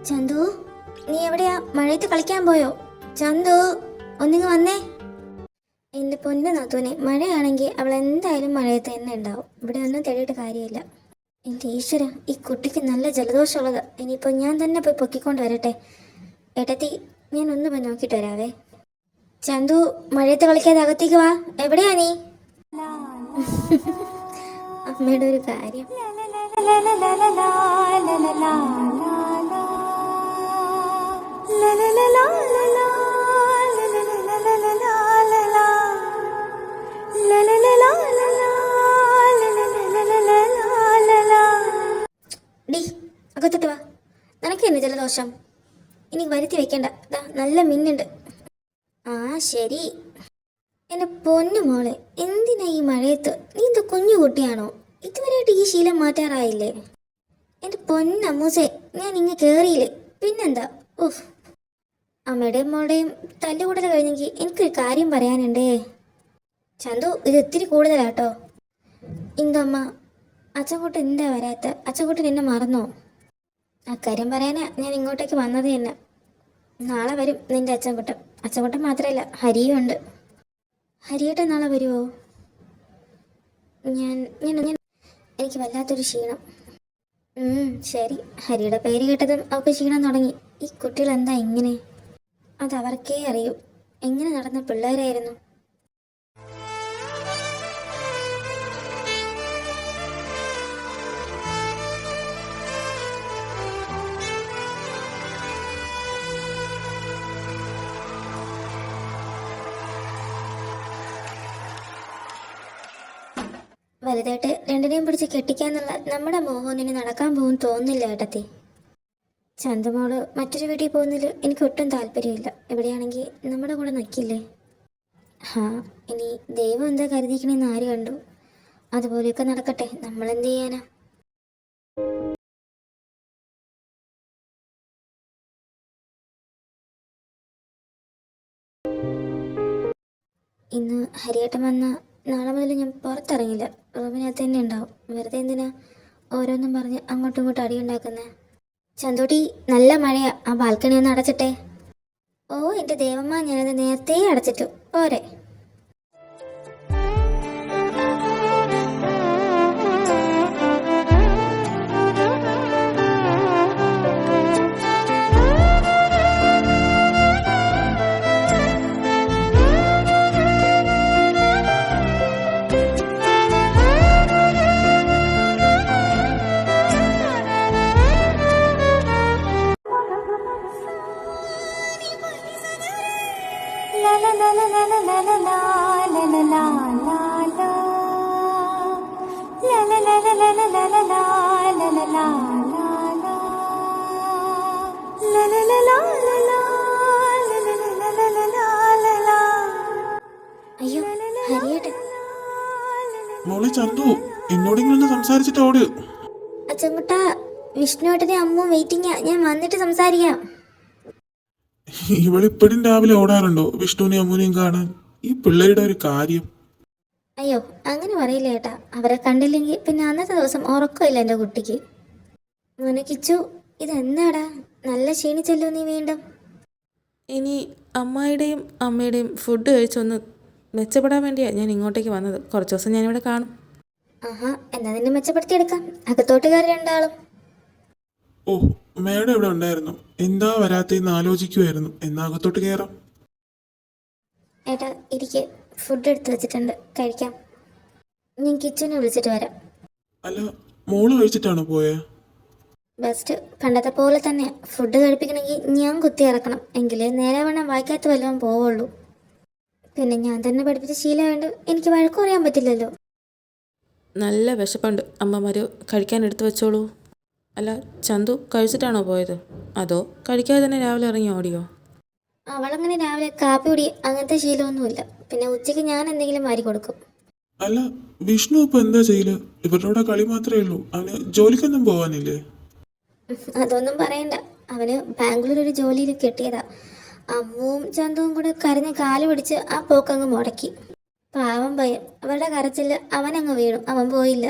ചന്തു, നീ എവിടെയാ? മഴയത്ത് കളിക്കാൻ പോയോ? ചന്തു, ഒന്നിങ്ങ് വന്നേ. എന്റെ പൊന്നു നാത്തൂനെ, മഴയാണെങ്കിൽ അവൾ എന്തായാലും മഴയത്ത് തന്നെ ഉണ്ടാവും. ഇവിടെ ഒന്നും തേടിയിട്ട് കാര്യമില്ല. എന്റെ ഈശ്വര, ഈ കുട്ടിക്ക് നല്ല ജലദോഷമുള്ളത്. ഇനിയിപ്പോൾ ഞാൻ തന്നെ പോയി പൊക്കിക്കൊണ്ട് വരട്ടെ. ഏട്ടത്തി, ഞാൻ ഒന്ന് പോയി നോക്കിയിട്ട് വരാവേ. ചന്തു, മഴയത്ത് കളിക്കാതെ അകത്തേക്ക് വാ. എവിടെയാ നീ? അമ്മയുടെ ഒരു കാര്യം. ഡി, അകത്തോട്ട് വാ. നിനക്ക് തന്നെ ജലദോഷം. ഇനി വരുത്തി വെക്കണ്ട. നല്ല മിന്നുണ്ട്. ആ ശരി. എന്റെ പൊന്നു മോളെ, എന്തിനാ ഈ മഴയത്ത്? നീ എന്താ കുഞ്ഞു കുട്ടിയാണോ? ഇതുവരെയായിട്ട് ഈ ശീലം മാറ്റാറായില്ലേ? എന്റെ പൊന്നമ്മൂസേ, ഞാൻ ഇങ്ങ് കേറിയില്ലേ? പിന്നെന്താ? ഓഹ്, അമ്മയുടെയും മോളുടെയും തല്ലുകൂടൽ കഴിഞ്ഞെങ്കിൽ എനിക്കൊരു കാര്യം പറയാനുണ്ടേ. ചന്തു, ഇത് ഇത്തിരി കൂടുതലാട്ടോ. എന്തമ്മ, അച്ഛൻകുട്ടൻ എന്താ വരാത്ത? അച്ഛൻകുട്ടൻ എന്നെ മറന്നോ? ആ കാര്യം പറയാനാ ഞാൻ ഇങ്ങോട്ടേക്ക് വന്നത് തന്നെ. നാളെ വരും നിന്റെ അച്ഛൻകുട്ടൻ. അച്ഛൻകുട്ടൻ മാത്രമല്ല, ഹരിയും ഉണ്ട്. ഹരിയേട്ടൻ നാളെ വരുമോ? ഞാൻ ഞാൻ ഞാൻ എനിക്ക് വല്ലാത്തൊരു ക്ഷീണം. ശരി. ഹരിയുടെ പേര് കേട്ടതും അവൾക്ക് ക്ഷീണം തുടങ്ങി. ഈ കുട്ടികൾ എന്താ ഇങ്ങനെ? അതവർക്കേ അറിയൂ. എങ്ങനെ നടന്ന പിള്ളേരായിരുന്നു. വലുതായിട്ട് രണ്ടിനെയും പിടിച്ച് കെട്ടിക്കാന്നുള്ള നമ്മുടെ മോഹനിന് നടക്കാൻ പോകും തോന്നുന്നില്ല ഏട്ടത്തി. ചന്തുമോള് മറ്റൊരു വീട്ടിൽ പോകുന്നതിൽ എനിക്ക് ഒട്ടും താല്പര്യമില്ല. എവിടെയാണെങ്കിൽ നമ്മുടെ കൂടെ നിൽക്കില്ലേ? ഇനി ദൈവം എന്താ കരുതിക്കണെന്ന് ആര് കണ്ടു? അതുപോലെയൊക്കെ നടക്കട്ടെ, നമ്മളെന്ത് ചെയ്യാനാ? ഇന്ന് ഹരിയേട്ടൻ വന്ന നാളെ മുതൽ ഞാൻ പുറത്തിറങ്ങില്ല. റൂമിനകത്ത് തന്നെ ഉണ്ടാവും. വെറുതെ എന്തിനാ ഓരോന്നും പറഞ്ഞ് അങ്ങോട്ടും ഇങ്ങോട്ടും അടിയുണ്ടാക്കുന്നത്? ചന്തോട്ടി, നല്ല മഴയാ. ആ ബാൽക്കണി ഒന്ന് അടച്ചിട്ടെ. ഓ എൻ്റെ ദേവമ്മ, ഞാനത് നേരത്തെ അടച്ചിട്ടു. പോരെ. അയ്യോ ഹരിയേട്ടൻ. മോളെ ചന്തു, എന്നോടെങ്കിലും സംസാരിച്ചിട്ട് ഓട്. അച്ചൻകുട്ട, വിഷ്ണുവേട്ടനെ അമ്മ വെയിറ്റിംഗാ. ഞാൻ വന്നിട്ട് സംസാരിക്കാം. ഇവളിപ്പോഴും രാവിലെ ഓടാറുണ്ടോ വിഷ്ണുവിനെയും അമ്മൂനെയും കാണാൻ? ഈ പിള്ളേരുടെ ഒരു കാര്യം. അയ്യോ അങ്ങനെ പറയില്ല ഏട്ടാ. അവരെ കണ്ടില്ലെങ്കിൽ പിന്നെ അന്നത്തെ ദിവസം ഉറക്കമില്ല എൻ്റെ കുട്ടിക്ക്. മോനെ കിച്ചു, ഇതെന്താടാ? നല്ല ക്ഷീണിച്ചല്ലോ നീ വീണ്ടും. ഇനി അമ്മായിയുടെയും അമ്മയുടെയും ഫുഡ് കഴിച്ചൊന്ന് മെച്ചപ്പെടാൻ വേണ്ടിയാണ് ഞാൻ ഇങ്ങോട്ടേക്ക് വന്നത്. കുറച്ച് ദിവസം ഞാനിവിടെ കാണും. ആഹാ, എന്നാ നിന്നെ മെച്ചപ്പെടുത്തിയെടുക്കാം. അകത്തോട്ട് കയറി രണ്ടാളും. ഓ, മേഡം ഇവിടെ ഉണ്ടായിരുന്നു. എന്താ വരാത്തേന്ന് ആലോചിക്കുമായിരുന്നു. എന്നാ അകത്തോട്ട് കയറാം. ഏട്ടാ ഇരിക്കെ, ഫുഡ് എടുത്ത് വെച്ചിട്ടുണ്ട്, കഴിക്കാം. ഞാൻ കിച്ചനെ വിളിച്ചിട്ട് വരാം. അല്ല, മോള് കഴിച്ചിട്ടാണോ പോയേ? ബെസ്റ്റ്. പണ്ടത്തെ പോലെ തന്നെ ഫുഡ് കഴിപ്പിക്കണമെങ്കിൽ ഞാൻ കുത്തി ഇറക്കണം. എങ്കിലേ നേരെ വേണം വായിക്കാത്ത വല്ലതും പോവുള്ളൂ. പിന്നെ ഞാൻ തന്നെ പഠിപ്പിച്ച ശീലമായത് എനിക്ക് വഴക്ക് പറയാൻ പറ്റില്ലല്ലോ. നല്ല വിശപ്പുണ്ട്. അമ്മമാർ കഴിക്കാൻ എടുത്തു വെച്ചോളൂ. അല്ല, ചന്തു കഴിച്ചിട്ടാണോ പോയത്? അതോ കഴിക്കാതെ തന്നെ രാവിലെ ഇറങ്ങി ഓടിയോ? അവളങ്ങനെ രാവിലെ കാപ്പി കുടി അങ്ങനത്തെ ശീലമൊന്നുമില്ല. പിന്നെ ഉച്ചയ്ക്ക് ഞാൻ എന്തെങ്കിലും വാരി കൊടുക്കും. അല്ല, വിഷ്ണു ഇപ്പൊ എന്താ ചെയ്യല്? ഇവരുടെ കളി മാത്രമേ ഉള്ളൂ. അവന് ജോലിക്കൊന്നും പോവാനില്ലേ? അതൊന്നും പറയണ്ട. അവന് ബാംഗ്ലൂർ ഒരു ജോലിയിൽ കിട്ടിയതാ. അമ്മുവും ചന്തവും കൂടെ കരഞ്ഞ് കാല് പിടിച്ച് ആ പോക്കങ്ങ് മുടക്കി. പാവം പയ്യൻ, അവരുടെ കരച്ചില് അവനങ്ങ് വീണു, അവൻ പോയില്ല.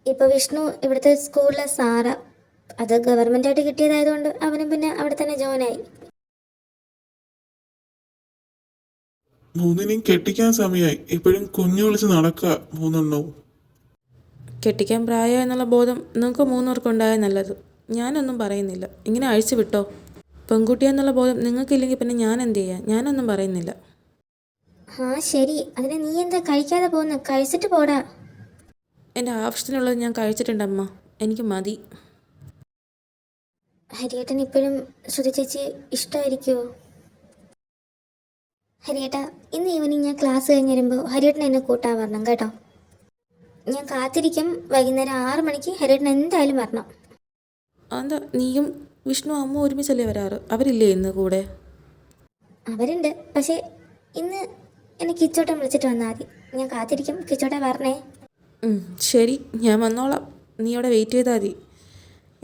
ഇപ്പൊ വിഷ്ണു ഇവിടുത്തെ സ്കൂളിലെ സാറാ. അത് ഗവൺമെന്റ് ആയിട്ട് കിട്ടിയതായതുകൊണ്ട് അവനും പിന്നെ അവിടെ തന്നെ ജോയിനായി. മൂന്നിനെയും കെട്ടിക്കാൻ സമയമായി. ഇപ്പോഴും കുഞ്ഞു വിളിച്ച് നടക്കുക മൂന്നെണ്ണവും. കെട്ടിക്കാൻ പ്രായം എന്നുള്ള ബോധം നിങ്ങൾക്ക് മൂന്നുപേർക്കും ഉണ്ടായാൽ നല്ലത്. ഞാനൊന്നും പറയുന്നില്ല, ഇങ്ങനെ അഴിച്ചു വിട്ടോ. പെൺകുട്ടിയെന്നുള്ള ബോധം നിങ്ങൾക്കില്ലെങ്കിൽ പിന്നെ ഞാൻ എന്ത് ചെയ്യാം? ഞാനൊന്നും പറയുന്നില്ല. ആ ശരി, അതിന് നീ എന്താ കഴിക്കാതെ പോകുന്ന? കഴിച്ചിട്ട് പോടാ. എൻ്റെ ആവശ്യത്തിനുള്ളത് ഞാൻ കഴിച്ചിട്ടുണ്ട് അമ്മ, എനിക്ക് മതി. ഹരിയേട്ടൻ ഇപ്പോഴും ശ്രുതി ചേച്ചി ഇഷ്ടമായിരിക്കുമോ? ഹരിയേട്ടാ, ഇന്ന് ഈവനിങ് ഞാൻ ക്ലാസ് കഴിഞ്ഞ് വരുമ്പോൾ ഹരിയേട്ടൻ എന്നെ കൂട്ടാൻ വരണം കേട്ടോ. ഞാൻ കാത്തിരിക്കും. വൈകുന്നേരം 6 മണിക്ക് ഹരിയേട്ടൻ എന്തായാലും വരണം. എന്താ നീയും വിഷ്ണു അമ്മ ഒരുമിച്ചല്ലേ വരാറ്? അവരില്ലേ ഇന്ന് കൂടെ? അവരുണ്ട്, പക്ഷേ ഇന്ന് എന്നെ കിച്ചോട്ടൻ വിളിച്ചിട്ട് വന്നാൽ മതി. ഞാൻ കാത്തിരിക്കും. കിച്ചോട്ടൻ വരണേ. ശരി, ഞാൻ വന്നോളാം. നീ അവിടെ വെയിറ്റ് ചെയ്താൽ മതി.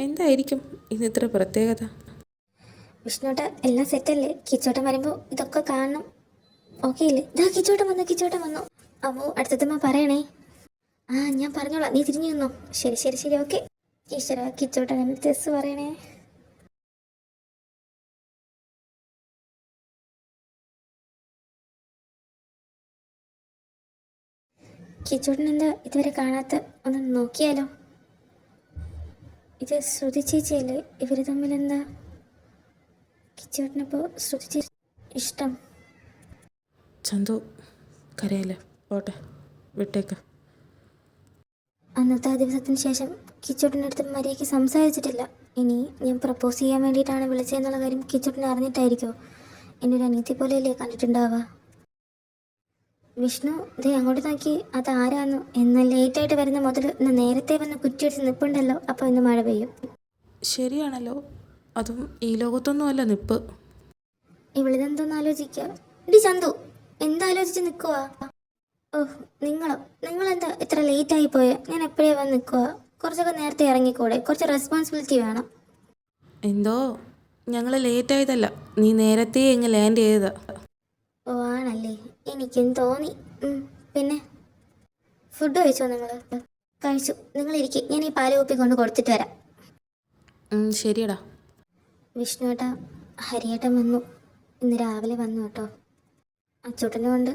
എന്തായിരിക്കും ഇന്ന് ഇത്ര പ്രത്യേകത? വിഷ്ണുട്ട എല്ലാം സെറ്റല്ലേ? കിച്ചോട്ടൻ വരുമ്പോൾ ഇതൊക്കെ കാണണം. ഓക്കെ ഇല്ലേ? ഇതാ കിച്ചോട്ടൻ വന്നു, കിച്ചോട്ടൻ വന്നു. അമ്മോ അടുത്തമ്മ പറയണേ. ആ ഞാൻ പറഞ്ഞോളാം, നീ തിരിഞ്ഞു നിന്നോ. ശരി ശരി ശരി, ഓക്കെ. ഈശ്വര, കിച്ചോട്ടൻ എന്നെ ചെസ് പറയണേ. കിച്ചോട്ടൻ എന്താ ഇതുവരെ കാണാത്ത? ഒന്ന് നോക്കിയാലോ. ഇത് ശ്രുതി ചേച്ചിയല്ലേ? ഇവർ തമ്മിലെന്താ? കിച്ചോട്ടനിപ്പോൾ ശ്രുതി ചേച്ചി ഇഷ്ടം. ചന്തു കരയല്ലേ, പോട്ടെ, വിട്ടേക്ക്. അന്നത്തെ ആ ദിവസത്തിന് ശേഷം കിച്ചോട്ടൻ്റെ അടുത്ത് മര്യാദയ്ക്ക് സംസാരിച്ചിട്ടില്ല. ഇനി ഞാൻ പ്രപ്പോസ് ചെയ്യാൻ വേണ്ടിയിട്ടാണ് വിളിച്ചതെന്നുള്ള കാര്യം കിച്ചോട്ടനെ അറിഞ്ഞിട്ടായിരിക്കുമോ? എൻ്റെ ഒരു അനിയത്തി പോലെയല്ലേ കണ്ടിട്ടുണ്ടാവുക. വിഷ്ണു ദേ അങ്ങോട്ട് നോക്കി, അത് ആരാന്നു? എന്ന് ലേറ്റായിട്ട് വരുന്ന മുതൽ ഇന്ന് നേരത്തെ വന്ന് കുറ്റിയടിച്ച് നിൽപ്പുണ്ടല്ലോ. അപ്പോൾ ഇന്ന് മഴ പെയ്യും. ശരിയാണല്ലോ, അതും ഈ ലോകത്തൊന്നുമല്ല നിപ്പ്. ഇവളിതെന്തോന്ന് ആലോചിക്കുക? ഇടി ചന്തു, എന്താലോചിച്ച് നിൽക്കുക? ഓഹ് നിങ്ങളെന്താ ഇത്ര ലേറ്റായി പോയ? ഞാൻ എപ്പോഴേ വന്ന് നിൽക്കുക. കുറച്ചൊക്കെ നേരത്തെ ഇറങ്ങിക്കൂടെ? കുറച്ച് റെസ്പോൺസിബിലിറ്റി വേണം. എന്തോ ഞങ്ങൾ ലേറ്റായതല്ല, നീ നേരത്തെ ഇങ്ങ് ലാൻഡ് ചെയ്തതാ. ഓ ആണല്ലേ, എനിക്കും തോന്നി. പിന്നെ ഫുഡ് കഴിച്ചോ നിങ്ങൾ? കഴിച്ചു. നിങ്ങളിരിക്കും, ഞാൻ ഈ പാല് കുപ്പി കൊണ്ട് കൊടുത്തിട്ട് വരാം. ശരിയടാ. വിഷ്ണു ഏട്ടാ, ഹരിയേട്ടൻ വന്നു. ഇന്ന് രാവിലെ വന്നു കേട്ടോ. അച്ചൂട്ടനെ കൊണ്ട്.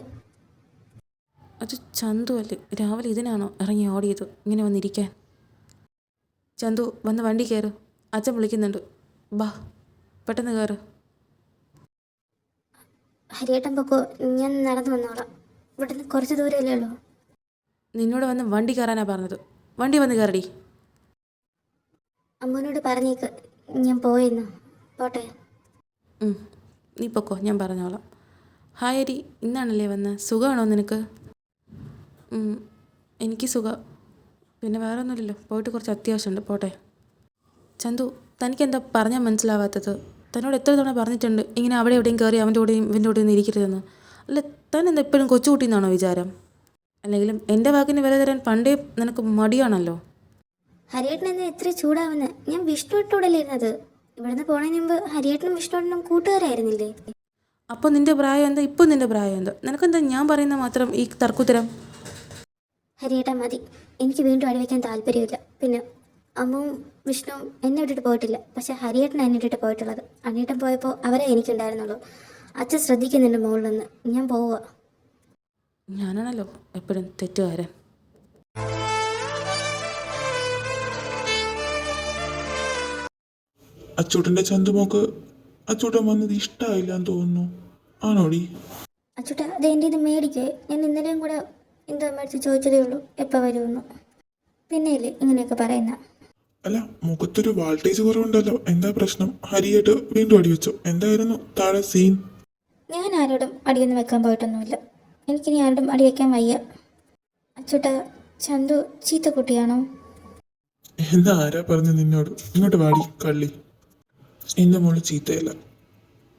അത് ചന്തു അല്ലേ? രാവിലെ ഇതിനാണോ ഇറങ്ങി ഓടിയത് ഇങ്ങനെ വന്നിരിക്കാൻ? ചന്തു വന്ന് വണ്ടി കയറ്, അച്ഛൻ വിളിക്കുന്നുണ്ട്. ബാ പെട്ടെന്ന് കയറ്. ഹരിയേട്ടൻ പൊക്കോ, ഞാൻ നടന്നു വന്നോളാം. ഇവിടുന്ന് കുറച്ച് ദൂരമല്ലേ ഉള്ളൂ. നിന്നോട് വന്ന് വണ്ടി കയറാനാ പറഞ്ഞത്. വണ്ടി വന്ന് കയറടി. അമ്മൂനോട് പറഞ്ഞേക്ക് ഞാൻ പോയെന്ന്. പോട്ടെ. നീ പൊക്കോ, ഞാൻ പറഞ്ഞോളാം. ഹായ് അരി, ഇന്നാണല്ലേ വന്ന്? സുഖമാണോ നിനക്ക്? എനിക്ക് സുഖം. പിന്നെ വേറെ ഒന്നുമില്ലല്ലോ, പോയിട്ട് കുറച്ച് അത്യാവശ്യമുണ്ട്, പോട്ടെ. ചന്തു, തനിക്കെന്താ പറഞ്ഞാൽ മനസ്സിലാവാത്തത്? തന്നോട് എത്ര തവണ പറഞ്ഞിട്ടുണ്ട് ഇങ്ങനെ അവിടെ എവിടെയും കയറി അവൻ്റെ കൂടെയും ഇവൻ്റെ കൂടെയും ഇരിക്കരുതെന്ന്. അല്ല, താൻ എന്താ എപ്പോഴും കൊച്ചുകുട്ടിയെന്നാണോ വിചാരം? അല്ലെങ്കിലും എൻ്റെ വാക്കിന് വില തരാൻ പണ്ടേ നിനക്ക് മടിയാണല്ലോ. ഹരിയേട്ടൻ എന്താ എത്ര ചൂടാവുന്നത്? ഞാൻ വിഷ്ണുട്ടോടല്ലേ ഇരുന്നത്. ഇവിടുന്ന് പോണതിന് മുമ്പ് ഹരിയേട്ടനും വിഷ്ണുട്ടനും കൂട്ടുകാരായിരുന്നില്ലേ? അപ്പോൾ നിൻ്റെ പ്രായം എന്താ? ഇപ്പോൾ നിൻ്റെ പ്രായം എന്താ? നിനക്കെന്താ ഞാൻ പറയുന്ന മാത്രം ഈ തർക്കുത്തരം? ഹരിയേട്ടൻ മതി, എനിക്ക് വീണ്ടും അടിവയ്ക്കാൻ താല്പര്യമില്ല. പിന്നെ അമ്മുവും വിഷ്ണുവും എന്നെ വിട്ടിട്ട് പോയിട്ടില്ല. പക്ഷെ ഹരിയേട്ടൻ എന്നെ ഇട്ടിട്ട് പോയിട്ടുള്ളത്. അനിയേട്ടൻ പോയപ്പോൾ അവരെ എനിക്കുണ്ടായിരുന്നുള്ളൂ. അച്ഛൻ ശ്രദ്ധിക്കുന്നുണ്ട് മുകളിൽ നിന്ന്. ഞാൻ പോവുക. ഞാനാണല്ലോ എപ്പോഴും തെറ്റുകാരൻ. അച്ചൂട്ടൻ്റെ ചന്തുമോക്ക് അച്ചൂട്ടൻ വന്നത് ഇഷ്ടമായില്ലാന്ന് തോന്നുന്നു. ആണോടി? അച്ചൂട്ട, അത് എൻ്റെ ഇത് മേടിക്കേ. ഞാൻ ഇന്നലെയും കൂടെ എന്താ മേടിച്ച് ചോദിച്ചതേ ഉള്ളൂ എപ്പോൾ വരുമെന്ന്. പിന്നെയില്ലേ ഇങ്ങനെയൊക്കെ പറയുന്ന? അല്ല, മുഖത്തൊരു വാൾട്ടേജ് കുറവുണ്ടല്ലോ, എന്താ പ്രശ്നം? ഹരിയായിട്ട് വീണ്ടും അടി വെച്ചോ? എന്തായിരുന്നു താഴെ സീൻ? ഞാൻ ആരോടും അടിയൊന്നും വെക്കാൻ പോയിട്ടൊന്നുമില്ല. എനിക്കിനി ആരോടും അടി വയ്ക്കാൻ വയ്യ. അച്ചൂട്ട, ചന്തു ചീത്ത കുട്ടിയാണോ? എന്താ ആരാ പറഞ്ഞു നിന്നോട്? ഇങ്ങോട്ട് വാടി കള്ളി. എൻ്റെ മോള് ചീത്തയല്ല,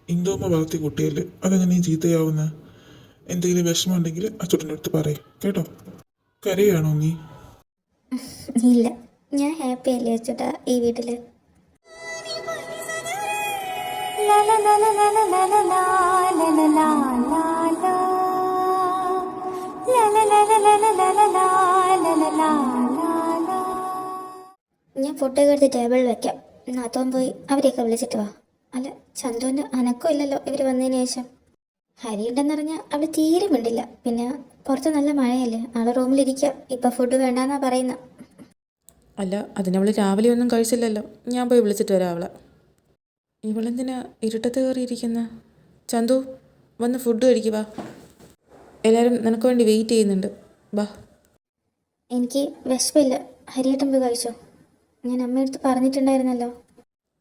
ഇന്ദോമ്മ വളർത്തിയ കുട്ടിയല്ലേ, അതെങ്ങനെ ചീത്തയാവുന്ന? എന്തെങ്കിലും വിഷമം ഉണ്ടെങ്കിൽ അച്ചൂട്ടൻ്റെ അടുത്ത് പറയും കേട്ടോ. കരയാണോ നീ? ഇല്ല, ഞാൻ ഹാപ്പി അല്ലേ അച്ചൂട്ട ഈ വീട്ടിൽ. ഞാൻ ഫുഡൊക്കെ എടുത്ത് ടേബിളിൽ വെക്കാം. നാത്തോൻ പോയി അവരെയൊക്കെ വിളിച്ചിട്ട് വാ. അല്ല, ചന്തുവിൻ്റെ അനക്കം ഇല്ലല്ലോ ഇവർ വന്നതിന് ശേഷം. ഹരി ഉണ്ടെന്നറിഞ്ഞാൽ അവൾ തീരെ മിണ്ടില്ല. പിന്നെ പുറത്ത് നല്ല മഴയല്ലേ, ആളെ റൂമിലിരിക്കുക. ഇപ്പം ഫുഡ് വേണ്ടാന്നാ പറയുന്ന. അല്ല, അതിനവൾ രാവിലെ ഒന്നും കഴിച്ചില്ലല്ലോ. ഞാൻ പോയി വിളിച്ചിട്ട് വരാം അവളെ. ഇവളെന്തിനാ ഇരുട്ടത്ത് കയറിയിരിക്കുന്ന? ചന്തു, വന്ന് ഫുഡ് കഴിക്കുക. എല്ലാവരും നിനക്ക് വേണ്ടി വെയിറ്റ് ചെയ്യുന്നുണ്ട്. ബാ. എനിക്ക് വിശപ്പില്ല. ഹരിയേട്ടൻ പോയി കഴിച്ചോ? ഞാൻ അമ്മയടുത്ത് പറഞ്ഞിട്ടുണ്ടായിരുന്നല്ലോ.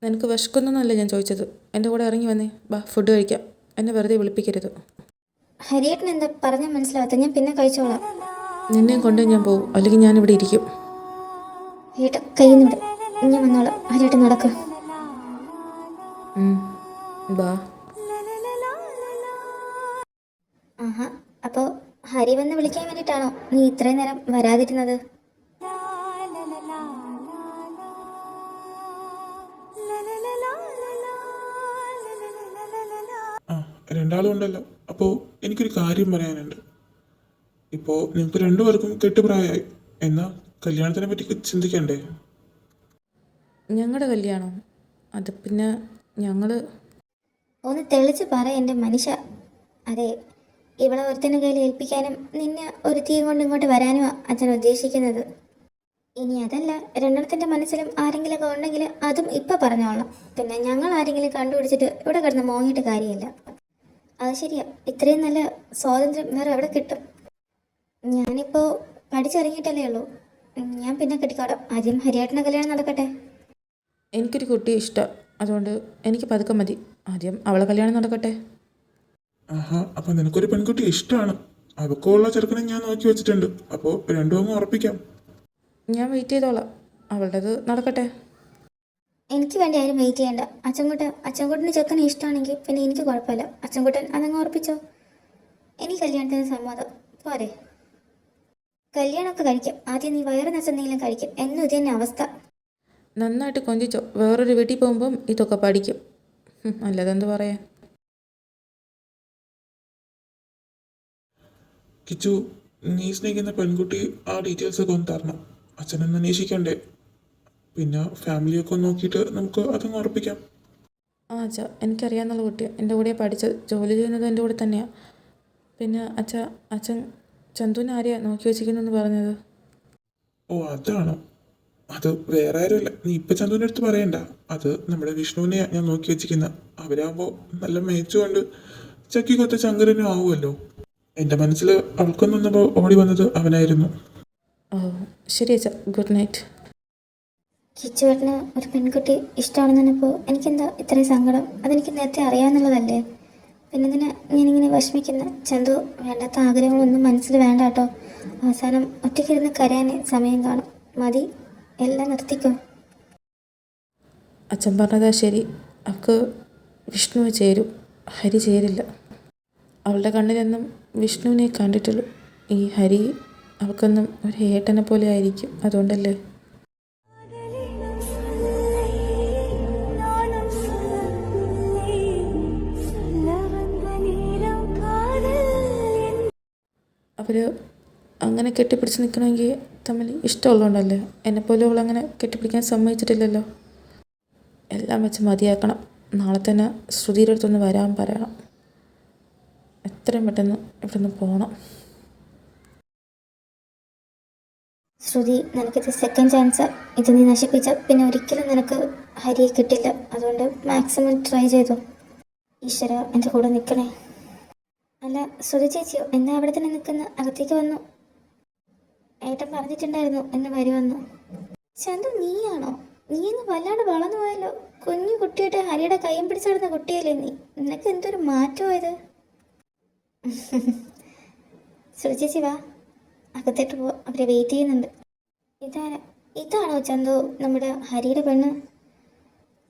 നിനക്ക് വിശക്കുന്നൊന്നുമല്ല ഞാൻ ചോദിച്ചത്. എൻ്റെ കൂടെ ഇറങ്ങി വന്നേ. ബാ, ഫുഡ് കഴിക്കാം. എന്നെ വെറുതെ വിളിപ്പിക്കരുത്. ഹരിയേട്ടൻ എന്താ പറഞ്ഞാൽ മനസ്സിലാവാത്ത? ഞാൻ പിന്നെ കഴിച്ചോളാം. നിന്നെയും കൊണ്ട് ഞാൻ പോകും, അല്ലെങ്കിൽ ഞാനിവിടെ ഇരിക്കും. ഹരിയേട്ടൻ കയ്യിൽ നിന്ന് വിടും. ഞാൻ വന്നോളാം. ഹരിയേട്ടൻ നടക്കും. ബാ. ആഹാ, അപ്പോൾ ഹരി വന്ന് വിളിക്കാൻ വേണ്ടിയിട്ടാണോ നീ ഇത്രയും നേരം വരാതിരുന്നത്? ആ, രണ്ടാളും ഉണ്ടല്ലോ. അപ്പോൾ എനിക്കൊരു കാര്യം പറയാനുണ്ട്. ഇപ്പോൾ നിങ്ങൾക്ക് രണ്ടുപേർക്കും കെട്ടുപ്രായമായി. എന്നാൽ കല്യാണത്തിനെ പറ്റി ചിന്തിക്കണ്ടേ? ഞങ്ങളുടെ കല്യാണം അത് പിന്നെ ഞങ്ങൾ ഒന്ന് തെളിച്ച് പറ എൻ്റെ മനുഷ്യ. അതെ, ഇവളെ ഒരുത്തൻ്റെ കയ്യിൽ ഏൽപ്പിക്കാനും നിന്നെ ഒരുത്തിയും കൊണ്ട് ഇങ്ങോട്ട് വരാനുമാണ് അച്ഛൻ ഉദ്ദേശിക്കുന്നത്. ഇനി അതല്ല, രണ്ടെണ്ണത്തിൻ്റെ മനസ്സിലും ആരെങ്കിലുമൊക്കെ ഉണ്ടെങ്കിൽ അതും ഇപ്പം പറഞ്ഞോളാം. പിന്നെ ഞങ്ങൾ ആരെങ്കിലും കണ്ടുപിടിച്ചിട്ട് ഇവിടെ കിടന്ന് മോങ്ങിയിട്ട് കാര്യമില്ല. അത് ശരിയാ, ഇത്രയും നല്ല സ്വാതന്ത്ര്യം വേറെ എവിടെ കിട്ടും? ഞാനിപ്പോൾ പഠിച്ചിറങ്ങിയിട്ടല്ലേ ഉള്ളൂ. ഞാൻ പിന്നെ കെട്ടിക്കോടാം. ആദ്യം ഹരിയേട്ടൻ്റെ കല്യാണം നടക്കട്ടെ. എനിക്കൊരു കുട്ടിയെ ഇഷ്ടമാണ്. അതുകൊണ്ട് എനിക്ക് പതുക്കെ മതി. ആദ്യം അവളെ കല്യാണം നടക്കട്ടെ. ആഹാ, അപ്പം നിനക്കൊരു പെൺകുട്ടി ഇഷ്ടമാണ്. അവക്കുള്ള ചെറുക്കനെ ഞാൻ നോക്കി വെച്ചിട്ടുണ്ട്. അപ്പോൾ രണ്ടും അങ്ങ് ഉറപ്പിക്കാം. ഞാൻ വെയിറ്റ് ചെയ്തോളാം. അവളുടേത് നടക്കട്ടെ. എനിക്ക് വേണ്ടി ആരും വെയിറ്റ് ചെയ്യണ്ട. അച്ഛൻകുട്ടന് ചെക്കനെ ഇഷ്ടമാണെങ്കിൽ പിന്നെ എനിക്ക് കുഴപ്പമില്ല. അച്ഛൻകുട്ടൻ അതങ്ങ് ഉറപ്പിച്ചോ. എനിക്ക് കല്യാണത്തിന് സമ്മതം. പോരെ? കല്യാണമൊക്കെ കഴിക്കാം. ആദ്യം നീ വയറ് നിറച്ചെന്തെങ്കിലും കഴിക്കും. എന്നും ഇത് തന്നെ അവസ്ഥ. നന്നായിട്ട് കൊഞ്ചിച്ചോ. വേറൊരു വീട്ടിൽ പോകുമ്പം ഇതൊക്കെ പഠിക്കും. അല്ലതെന്ത് പറയാൻ. കിച്ചു, നീ സ്നേഹിക്കുന്ന പെൺകുട്ടി ആ ഡീറ്റെയിൽസ് ഒക്കെ ഒന്ന് തരണം. അച്ഛനൊന്ന് അന്വേഷിക്കണ്ടേ? പിന്നെ ഫാമിലിയൊക്കെ ഒന്ന് നോക്കിയിട്ട് നമുക്ക് അതങ്ങ് ഉറപ്പിക്കാം. അച്ഛാ, എനിക്കറിയാവുന്ന കുട്ടിയാണ്. എൻ്റെ കൂടെ പഠിച്ചത്, ജോലി ചെയ്യുന്നത് എൻ്റെ കൂടെ തന്നെയാണ്. പിന്നെ അച്ഛൻ ചന്തുവിനെ ആരെയാണ് നോക്കി വെച്ചിരിക്കുന്നതെന്ന് പറഞ്ഞത്? ഓ, അതാണോ? അത് വേറെ ആരുമില്ല. നീ ഇപ്പം ചന്തുവിൻ്റെ അടുത്ത് പറയണ്ട. അത് നമ്മുടെ വിഷ്ണുവിനെയാണ് ഞാൻ നോക്കി വെച്ചിരിക്കുന്നത്. അവരാകുമ്പോൾ നല്ല മേച്ചുകൊണ്ട് ചക്കി കൊത്ത ചങ്കരനും ആവുമല്ലോ. എൻ്റെ മനസ്സിൽ അവൾക്കൊന്നും വന്നപ്പോൾ ഓടി വന്നത് അവനായിരുന്നു. ഓ ശരി അച്ഛാ, ഗുഡ് നൈറ്റ്. കിച്ചുവേട്ടന് ഒരു പെൺകുട്ടി ഇഷ്ടമാണെന്ന് പറഞ്ഞപ്പോൾ എനിക്കെന്താ ഇത്രയും സങ്കടം? അതെനിക്ക് നേരത്തെ അറിയാമെന്നുള്ളതല്ലേ. പിന്നെ എന്തിനാ ഞാനിങ്ങനെ വിഷമിക്കുന്ന? ചന്തു, വേണ്ടാത്ത ആഗ്രഹങ്ങളൊന്നും മനസ്സിൽ വേണ്ട കേട്ടോ. അവസാനം ഒറ്റയ്ക്കിരുന്ന് കരയാൻ സമയം കാണും. മതി, എല്ലാം നിർത്തിക്കോ. അച്ഛൻ പറഞ്ഞതാ ശരി. അവൾക്ക് വിഷ്ണുവ് ചേരും, ഹരി ചേരില്ല. അവളുടെ കണ്ണിലെന്നും വിഷ്ണുവിനെ കണ്ടിട്ടുള്ളൂ. ഈ ഹരി അവൾക്കൊന്നും ഒരു ഏട്ടനെ പോലെ ആയിരിക്കും. അതുകൊണ്ടല്ലേ. അവർ അങ്ങനെ കെട്ടിപ്പിടിച്ച് നിൽക്കണമെങ്കിൽ തമ്മിൽ ഇഷ്ടമുള്ളതുകൊണ്ടല്ലേ. എന്നെപ്പോലെ അവളങ്ങനെ കെട്ടിപ്പിടിക്കാൻ സമ്മതിച്ചിട്ടില്ലല്ലോ. എല്ലാം വെച്ച് മതിയാക്കണം. നാളെ തന്നെ ശ്രുതിയുടെ അടുത്തൊന്ന് വരാൻ പറയണം. എത്രയും പെട്ടെന്ന് ഇവിടെ നിന്ന് പോകണം. ശ്രുതി, നിനക്കിത് സെക്കൻഡ് ചാൻസ്. ഇത് നീ നശിപ്പിച്ച പിന്നെ ഒരിക്കലും നിനക്ക് ഹരിയെ കിട്ടില്ല. അതുകൊണ്ട് മാക്സിമം ട്രൈ ചെയ്തു. ഈശ്വര, എൻ്റെ കൂടെ നിൽക്കണേ. അല്ല, ശ്രുതി ചേച്ചിയോ എന്നാ അവിടെ തന്നെ നിൽക്കുന്ന? അകത്തേക്ക് വന്നു. ഏട്ടൻ പറഞ്ഞിട്ടുണ്ടായിരുന്നു എന്നെ വരുമെന്ന്. ചന്തു, നീയാണോ? നീ ഇന്ന് വല്ലാണ്ട് വളർന്നു പോയല്ലോ. കുഞ്ഞു കുട്ടിയുടെ ഹരിയുടെ കയ്യും പിടിച്ചിടുന്ന കുട്ടിയല്ലേ നീ? നിനക്ക് എന്തൊരു മാറ്റമായത്? ശ്രുതി ചേച്ചി വാ, അകത്തേട്ട് പോ. അവരെ വെയിറ്റ് ചെയ്യുന്നുണ്ട്. ഇതാണോ ചന്തു നമ്മുടെ ഹരിയുടെ പെണ്ണ്?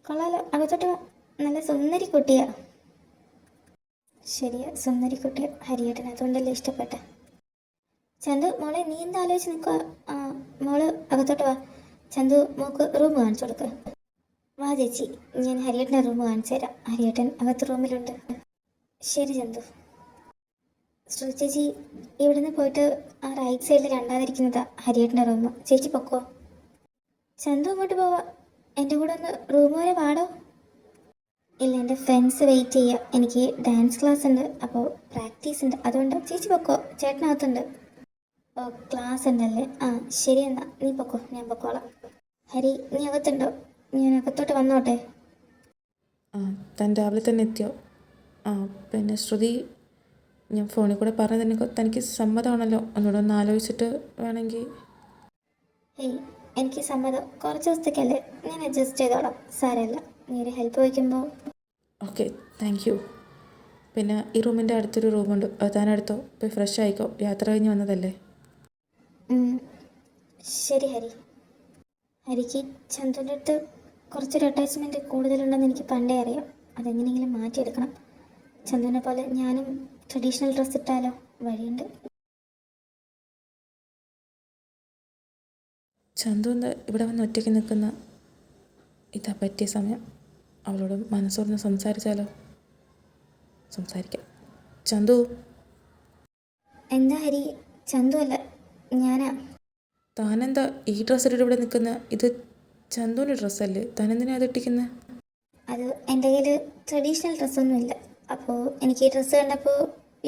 കൊള്ളാലോ, അകത്തോട്ട് വാ. നല്ല സുന്ദരി കുട്ടിയാ. ശരിയാ, സുന്ദരി കുട്ടിയാ. ഹരിയേട്ടൻ അതുകൊണ്ടല്ലേ ഇഷ്ടപ്പെട്ടെ. ചന്തു മോളെ, നീ എന്താ ആലോചിച്ച് നിൽക്കുക? മോള് അകത്തോട്ട് വാ. ചന്തു മോക്ക് റൂം കാണിച്ചു കൊടുക്കുക. വാ ചേച്ചി, ഞാൻ ഹരിയേട്ടൻ്റെ റൂം കാണിച്ചു തരാം. ഹരിയേട്ടൻ അകത്ത് റൂമിലുണ്ട്. ശരി ചന്തു. ശ്രുതി ചേച്ചി, ഇവിടുന്ന് പോയിട്ട് ആ റൈറ്റ് സൈഡിൽ രണ്ടാതിരിക്കുന്നതാ ഹരിയേട്ടൻ്റെ റൂം. ചേച്ചി പൊക്കോ. ചന്തു അങ്ങോട്ട് പോവാ. എൻ്റെ കൂടെ ഒന്ന് റൂം വരെ പാടോ? ഇല്ല, എൻ്റെ ഫ്രണ്ട്സ് വെയിറ്റ് ചെയ്യുക. എനിക്ക് ഡാൻസ് ക്ലാസ് ഉണ്ട്, അപ്പോൾ പ്രാക്ടീസ് ഉണ്ട്. അതുകൊണ്ട് ചേച്ചി പൊക്കോ, ചേട്ടനകത്തുണ്ട്. ഓ, ക്ലാസ് ഉണ്ടല്ലേ? ആ ശരി, എന്നാ നീ പൊക്കോ, ഞാൻ പൊക്കോളാം. ഹരി, നീ അകത്തുണ്ടോ? ഞാൻ അകത്തോട്ട് വന്നോട്ടെ? ആ, താൻ രാവിലെ തന്നെ എത്തിയോ? ആ, പിന്നെ ശ്രുതി, ഞാൻ ഫോണിൽ കൂടെ പറഞ്ഞതിന് തനിക്ക് സമ്മതമാണല്ലോ. ഒന്നുകൂടെ ഒന്ന് ആലോചിച്ചിട്ട് വേണമെങ്കിൽ. ഹേയ്, എനിക്ക് സമ്മതം. കുറച്ച് ദിവസത്തേക്കല്ലേ, ഞാൻ അഡ്ജസ്റ്റ് ചെയ്തോളാം. സാരമില്ല, നീ ഒരു ഹെൽപ്പ് വയ്ക്കുമ്പോൾ. Okay, thank you. പിന്നെ ഈ റൂമിൻ്റെ അടുത്തൊരു റൂമുണ്ട്, അത് താൻ എടുത്തോ. പോയി ഫ്രഷ് ആയിക്കോ, യാത്ര കഴിഞ്ഞ് വന്നതല്ലേ. ശരി ഹരി. ഹരിക്ക് ചന്തുവിൻ്റെ അടുത്ത് കുറച്ചൊരു അറ്റാച്ച്മെൻറ്റ് കൂടുതലുണ്ടെന്ന് എനിക്ക് പണ്ടേ അറിയാം. അതെങ്ങനെയെങ്കിലും മാറ്റിയെടുക്കണം. ചന്തുവിനെ പോലെ ഞാനും ട്രഡീഷണൽ ഡ്രസ്സ് ഇട്ടാലോ? വഴിയുണ്ട്. ചന്തു എന്താ ഇവിടെ വന്ന് ഒറ്റയ്ക്ക് നിൽക്കുന്ന? ഇതാ പറ്റിയ സമയം. അവളോട് മനസ്സോർന്ന് സംസാരിച്ചാലോ? സംസാരിക്കാം. ചന്തു. എന്താ ഹരി? ചന്തു അല്ല, ഞാനാ. താനെന്താ ഈ ഡ്രസ്സ് ഇട്ടിട്ട് ഇവിടെ നിൽക്കുന്ന? ഇത് ചന്തുവിൻ്റെ ഡ്രസ്സല്ലേ? താനെന്തിനാ അത് ഇട്ടിക്കുന്നത്? അത് എൻ്റെ കയ്യിൽ ട്രഡീഷണൽ ഡ്രസ്സൊന്നുമില്ല. അപ്പോൾ എനിക്ക് ഈ ഡ്രസ്സ് കണ്ടപ്പോൾ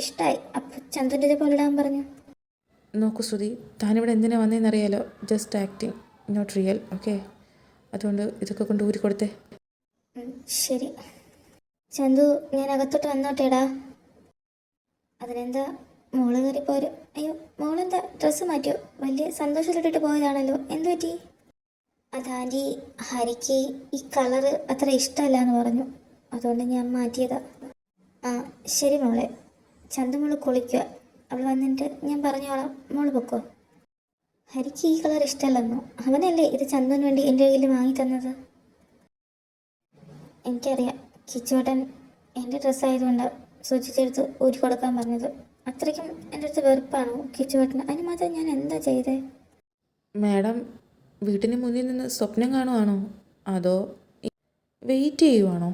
ഇഷ്ടമായി. അപ്പോൾ ചന്തുവിൻ്റെ ഇതേപോലെ ഇടാൻ പറഞ്ഞു. നോക്കൂ ശ്രുതി, താനിവിടെ എന്തിനാ വന്നതെന്നറിയാലോ. Just acting, not real. Okay, അതുകൊണ്ട് ഇതൊക്കെ കൊണ്ട് ഊരി കൊടുത്തേ. ശരി ചന്തു, ഞാൻ അകത്തോട്ട് വന്നോട്ടേടാ. അതിനെന്താ, മോള് കയറി പോരും. അയ്യോ, മോളെന്താ ഡ്രസ്സ് മാറ്റിയോ? വലിയ സന്തോഷത്തിലിട്ടിട്ട് പോയതാണല്ലോ. എന്തു പറ്റി? അതാൻറ്റി, ഹരിക്ക് ഈ കളറ് അത്ര ഇഷ്ടമല്ല എന്ന് പറഞ്ഞു. അതുകൊണ്ട് ഞാൻ മാറ്റിയതാ. ആ ശരി മോളെ. ചന്തു മോള് കുളിക്കുക. അവൾ വന്നിട്ട് ഞാൻ പറഞ്ഞോളാം. മോള് പൊക്കോ. ഹരിക്ക് ഈ കളർ ഇഷ്ടമല്ലെന്നോ? അവനല്ലേ ഇത് ചന്തുവിന് വേണ്ടി എൻ്റെ കയ്യിൽ വാങ്ങി തന്നത്. എനിക്കറിയാം, കിച്ചുവേട്ടൻ എൻ്റെ ഡ്രസ്സായതുകൊണ്ട് സൂചിച്ചെടുത്ത് ഊരി കൊടുക്കാൻ പറഞ്ഞത്. അത്രയ്ക്കും എൻ്റെ അടുത്ത് വെറുപ്പാണോ കിച്ചുവേട്ടന്? അതിന് മാത്രം ഞാൻ എന്താ ചെയ്തേ? മാഡം വീട്ടിന് മുന്നിൽ നിന്ന് സ്വപ്നം കാണുവാണോ, അതോ വെയിറ്റ് ചെയ്യുവാണോ?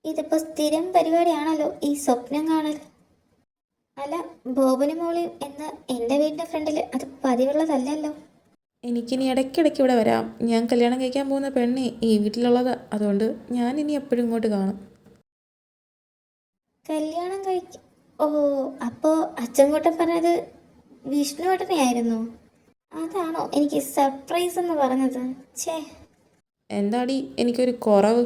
ഇതിപ്പോൾ സ്ഥിരം പരിപാടിയാണല്ലോ ഈ സ്വപ്നം കാണൽ. അല്ല, ബോബനും മോളിയും എന്ന എൻ്റെ വീടിൻ്റെ ഫ്രണ്ടിൽ അത് പതിവുള്ളതല്ലല്ലോ. എനിക്കിനി ഇടയ്ക്കിടയ്ക്ക് ഇവിടെ വരാം. ഞാൻ കല്യാണം കഴിക്കാൻ പോകുന്ന പെണ്ണി ഈ വീട്ടിലുള്ളത്. അതുകൊണ്ട് ഞാൻ ഇനി എപ്പോഴും ഇങ്ങോട്ട് കാണും. കല്യാണം കഴിക്കും? ഓ, അപ്പോൾ അച്ചൻകുട്ടൻ പറഞ്ഞത് വിഷ്ണുവേട്ടനെയായിരുന്നു. അതാണോ എനിക്ക് സർപ്രൈസ് എന്ന് പറഞ്ഞത്? ഛേ, എന്താടി എനിക്കൊരു കുറവ്?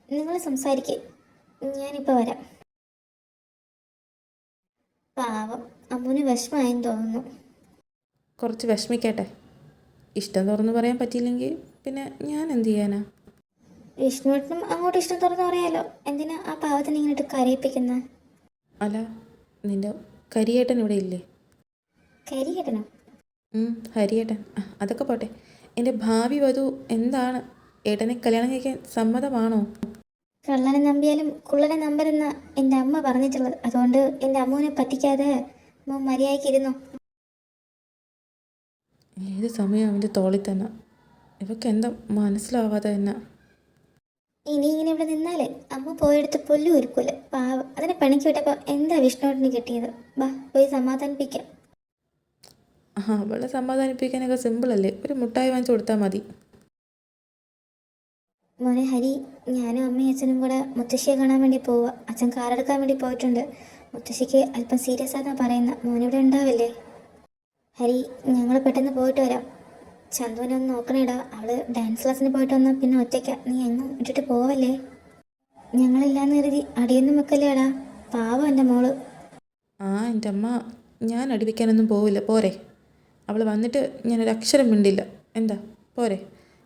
നിങ്ങൾ സംസാരിക്കേ, ഞാനിപ്പോൾ വരാം. പാവം, അമ്മുന് വിഷമമായെന്ന് തോന്നുന്നു. കുറച്ച് വിഷമിക്കട്ടെ. ഇഷ്ടം തുറന്ന് പറയാൻ പറ്റിയില്ലെങ്കിൽ പിന്നെ ഞാൻ എന്ത് ചെയ്യാനാ? വിഷ്ണുവേട്ടനും അങ്ങോട്ട് ഇഷ്ടം തുറന്ന് പറയാലോ. എന്തിനാ ആ പാവത്തിന് ഇങ്ങനെ ഇട്ട് കരയിപ്പിക്കുന്നത്? അല്ല, നിൻ്റെ കരിയേട്ടൻ ഇവിടെ ഇല്ലേ? കരികെട്ടനോ? ഹരിയേട്ടൻ. അതൊക്കെ പോട്ടെ. എൻ്റെ ഭാവി വധു എന്താണ്? ഏട്ടനെ കല്യാണം കഴിക്കാൻ സമ്മതമാണോ? കള്ളനെ നമ്പിയാലും കുള്ളനെ നമ്പരെന്ന എൻ്റെ അമ്മ പറഞ്ഞിട്ടുള്ളത്. അതുകൊണ്ട് എൻ്റെ അമ്മുവിനെ പറ്റിക്കാതെ മോൻ മര്യാദയ്ക്കിരുന്നു. ഏത് സമയം അവൻ്റെ തോളിൽ തന്നെ. ഇവക്ക് എന്താ മനസ്സിലാവാതെ തന്നെ. ഇനി ഇങ്ങനെ ഇവിടെ നിന്നാലേ അമ്മ പോയെടുത്ത് പുല്ല് ഒരുക്കൂല. പാവം, അതിനെ പണിക്ക് വിട്ടപ്പോൾ എന്താ വിഷ്ണുവേട്ടന് കിട്ടിയത്? ബാ, പോയി സമാധാനിപ്പിക്കാം. അവളെ സമാധാനിപ്പിക്കാനൊക്കെ സിമ്പിളല്ലേ. ഒരു മുട്ടായി വാങ്ങിച്ചു കൊടുത്താൽ മതി. മോനെ ഹരി, ഞാനും അമ്മയും അച്ഛനും കൂടെ മുത്തശ്ശിയെ കാണാൻ വേണ്ടി പോവുക. അച്ഛൻ കാറെടുക്കാൻ വേണ്ടി പോയിട്ടുണ്ട്. മുത്തശ്ശിക്ക് അല്പം സീരിയസ് ആണെന്നാണ് പറയുന്നത്. മോനിവിടെ ഉണ്ടാവില്ലേ? ഹരി, ഞങ്ങൾ പെട്ടെന്ന് പോയിട്ട് വരാം. ചന്തുവിനെ ഒന്ന് നോക്കണേടാ. അവള് ഡാൻസ് ക്ലാസ്സിന് പോയിട്ട് വന്നാൽ പിന്നെ ഒറ്റയ്ക്ക. നീ എങ്ങും ഇട്ടിട്ട് പോവല്ലേ. ഞങ്ങളില്ലാന്ന് കരുതി അടിയൊന്നും വെക്കല്ലേടാ. പാവം എൻ്റെ മോള്. എൻ്റെ അമ്മ, ഞാൻ അടിവെക്കാനൊന്നും പോവില്ല. പോരെ. അവൾ വന്നിട്ട് ഞാനൊരു അക്ഷരം മിണ്ടില്ല. എന്താ പോരെ?